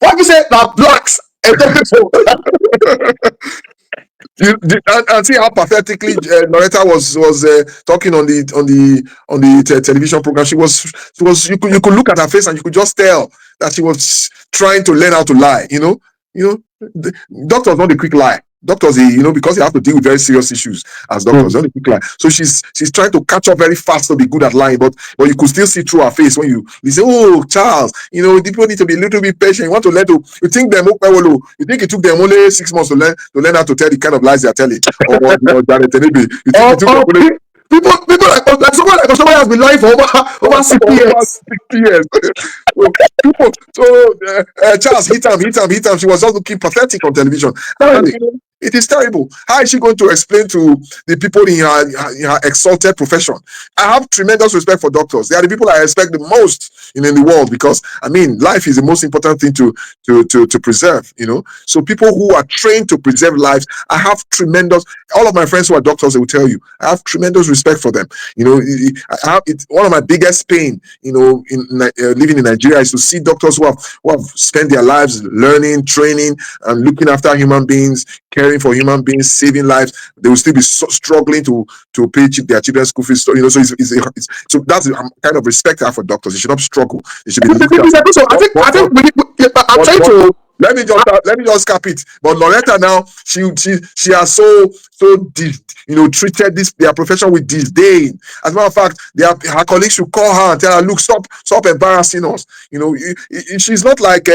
Speaker 2: what you say about blacks?
Speaker 1: And see how pathetically Loretta was talking on the television program. She was you could look at her face and you could just tell that she was trying to learn how to lie. Doctors not the quick lie. Doctors, because they have to deal with very serious issues as doctors, not the quick lie. So she's trying to catch up very fast to be good at lying, but you could still see through her face when you say, "Oh, Charles, people need to be a little bit patient. You want to learn to." You think them Okpebholo, you think it took them only 6 months to learn how to tell the kind of lies they are telling, or Jared Tenebi. You think it took them only.
Speaker 2: People like someone has been lying for over 6 years.
Speaker 1: 6 years. Charles hit him. She was just looking pathetic on television. It is terrible. How is she going to explain to the people in her exalted profession? I have tremendous respect for doctors. They are the people I respect the most in the world, because life is the most important thing to preserve. So people who are trained to preserve lives, I have tremendous. All of my friends who are doctors, they will tell you, I have tremendous respect for them. It's one of my biggest pain. In living in Nigeria is to see doctors who have spent their lives learning, training, and looking after human beings, caring for human beings, saving lives. They will still be struggling to pay their children's school fees. So so that's the kind of respect I have for doctors. They should not struggle. They should be.
Speaker 2: I'm trying to.
Speaker 1: Let me just cap it. But Loretta now, she has so treated their profession with disdain. As a matter of fact, her colleagues should call her and tell her, "Look, stop embarrassing us." She's not like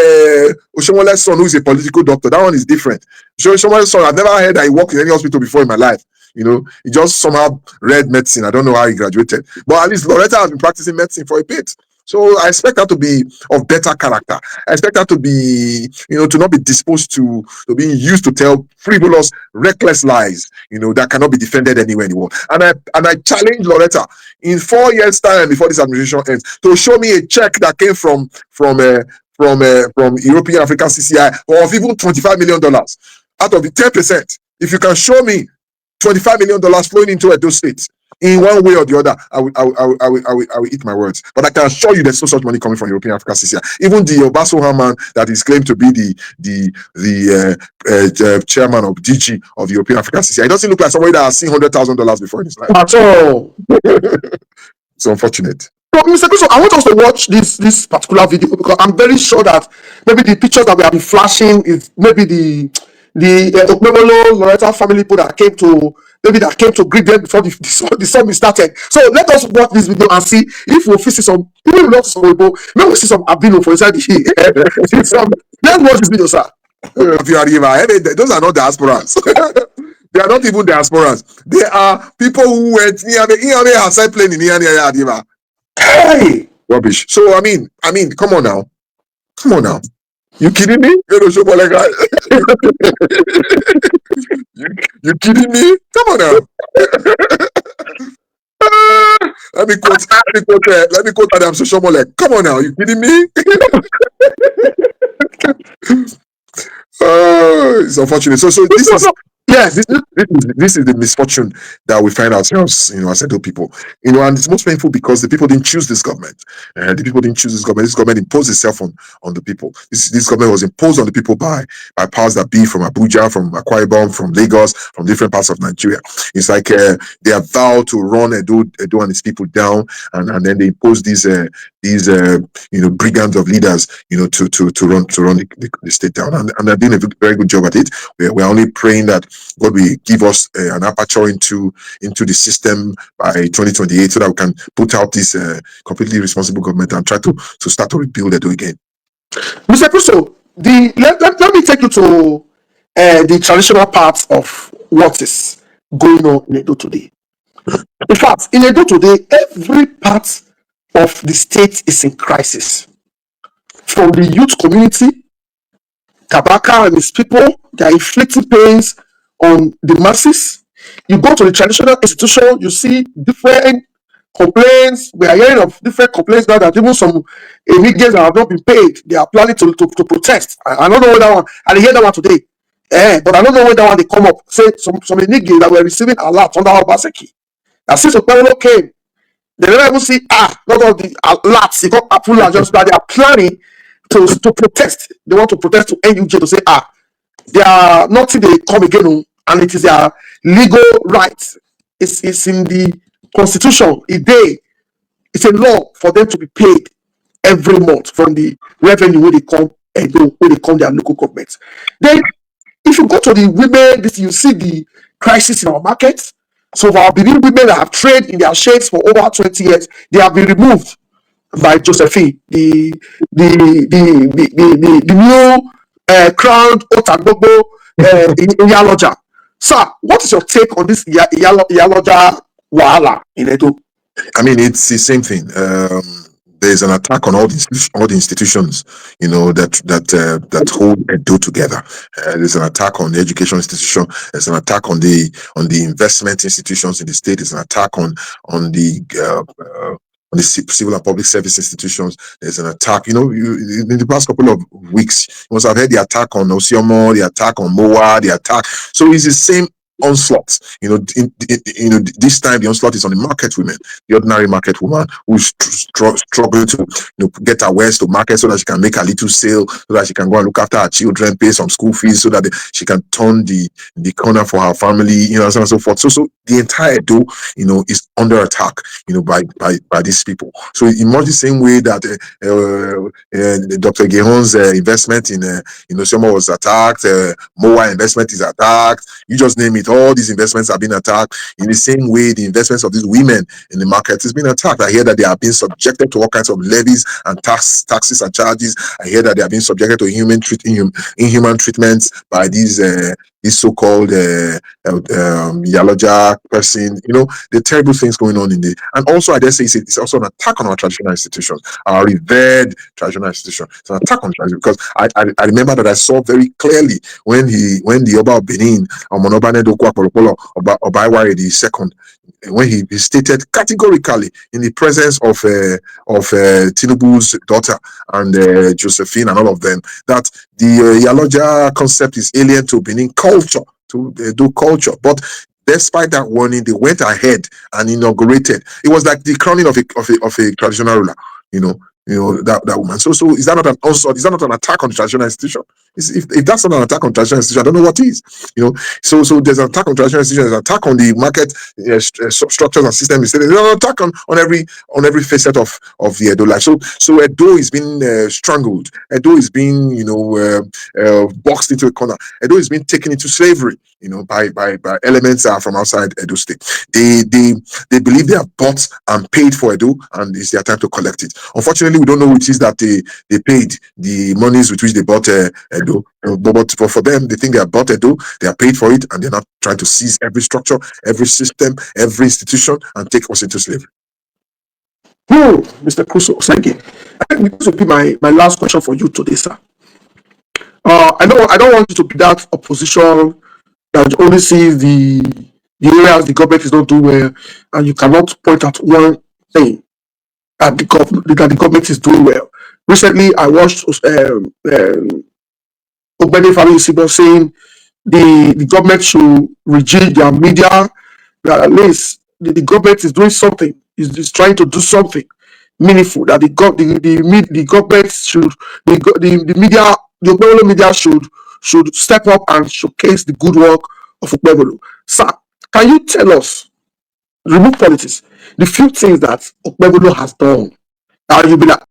Speaker 1: Oshomole's son, who is a political doctor. That one is different. Oshomole's son, I've never heard that he worked in any hospital before in my life. He just somehow read medicine. I don't know how he graduated, but at least Loretta has been practicing medicine for a bit. So I expect her to be of better character. I expect her to be, to not be disposed to being used to tell frivolous, reckless lies, that cannot be defended anywhere in the world. And I challenge Loretta in 4 years' time, before this administration ends, to show me a check that came from European African CCI of even $25 million out of the 10%. If you can show me $25 million flowing into Edo State, in one way or the other, I will eat my words. But I can assure you there's no such money coming from European Africa CCI. Even the Obaso man that is claimed to be the chairman of DG of the European Africa CCI, it doesn't look like somebody that has seen $100,000 before in his life.
Speaker 2: At all.
Speaker 1: It's unfortunate.
Speaker 2: So, Mr. Kuso, I want us to watch this particular video, because I'm very sure that maybe the pictures that we have been flashing is maybe the the Okpebholo Loretta family people that came to greet them before the sermon started. So let us watch this video and see if we'll see some people will not some people, maybe we'll see some albino for inside the let's watch this video, sir.
Speaker 1: Those are not diasporans. They are not even diasporans. They are people who went near the outside plane in near.
Speaker 2: Hey,
Speaker 1: rubbish. So I mean, come on now. You kidding me? You kidding me? Come on now. Let me quote Adam Soshomole. Come on now, you kidding me? It's unfortunate. So this is this is the misfortune that we find ourselves, as Edo people, and it's most painful because the people didn't choose this government. The people didn't choose this government. This government imposed itself on the people. This government was imposed on the people by powers that be from Abuja, from Akwa Ibom, from Lagos, from different parts of Nigeria. It's like they have vowed to run Edo and its people down, and then they impose these brigands of leaders, to run the state down, and they're doing a very good job at it. We're only praying that God will give us an aperture into the system by 2028, so that we can put out this completely responsible government and try to start to rebuild Edo again.
Speaker 2: Mr. Crusoe, let me take you to the traditional parts of what is going on in Edo today. In fact, in Edo today, every part of the state is in crisis. From the youth community, Kabaka and his people, they are inflicting pains on the masses. You go to the traditional institution, you see different complaints. We are hearing of different complaints now that even some immigrants that have not been paid, they are planning to protest. I don't know where that one, I hear that one today. But I don't know where that one they come up. Say some immigrants that were receiving alerts under Obaseki. That since Okpebholo came, they never even see not all the alerts. They got approval and just that they are planning to protest. They want to protest to NUJ to say they are nothing they come again, and it is their legal right. It's in the constitution. It's a law for them to be paid every month from the revenue when they come their local governments. Then if you go to the women, you see the crisis in our markets. So our Benin women that have trained in their shades for over 20 years, they have been removed by Josephine, the new crowned Otagbobo in Iyaloja. Sir, what is your take on this Iyaloja wahala in Edo?
Speaker 1: I mean, it's the same thing. There's an attack on all the institutions, that hold Edo together. There's an attack on the education institution. There's an attack on the investment institutions in the state. There's an attack on the civil and public service institutions. There's an attack. In the past couple of weeks, you must have heard the attack on Osiomo, the attack on Mowa, the attack. So it's the same onslaught. This time the onslaught is on the market women, the ordinary market woman who's struggling to get her wares to market so that she can make a little sale, so that she can go and look after her children, pay some school fees, so that she can turn the corner for her family, so on and so forth. So the entire Edo, is under attack, by these people. So in much the same way that Dr. Gehon's investment in Osoma was attacked, Mowa investment is attacked, you just name it. All these investments have been attacked. In the same way, the investments of these women in the market has been attacked. I hear that they are being subjected to all kinds of levies and taxes and charges. I hear that they are being subjected to inhuman treatments by these so-called Yaloja person. The terrible things going on and also I dare say it's also an attack on our traditional institutions, our revered traditional institution. It's an attack on tradition, because I remember that I saw very clearly when the Oba of Benin, Omonobane Dokwa Polopolo, Oba Iwari II, when he stated categorically in the presence of Tinubu's daughter and Josephine and all of them, that the Yaloja concept is alien to Benin culture, to Edo culture. But despite that warning, they went ahead and inaugurated. It was like the crowning of a traditional ruler. that woman. So is that not an onslaught? Is that not an attack on the traditional institution? If that's not an attack on traditional institution, I don't know what is. So there's an attack on traditional institution, there's an attack on the market structures and systems. There's an attack on every facet of the Edo life. So Edo is being strangled. Edo is being boxed into a corner. Edo is being taken into slavery. By elements from outside Edo State. They believe they are bought and paid for Edo, and it's their time to collect it. Unfortunately, we don't know which is that they paid the monies with which they bought Edo. But for them, they think they are bought Edo, they are paid for it, and they're not trying to seize every structure, every system, every institution, and take us into slavery.
Speaker 2: Mr. Crusoe, thank you. I think this will be my last question for you today, sir. I don't want you to be that opposition that only sees the areas the government is not doing well, and you cannot point out one thing that the government is doing well. Recently, I watched Okpebholo family saying the government should rejig their media. That at least the government is doing something, is trying to do something meaningful. That the government should the media, the Okpebholo media should step up and showcase the good work of Okpebholo. Sir, can you tell us, remove politics, the few things that Okpebholo has done? You'll be like,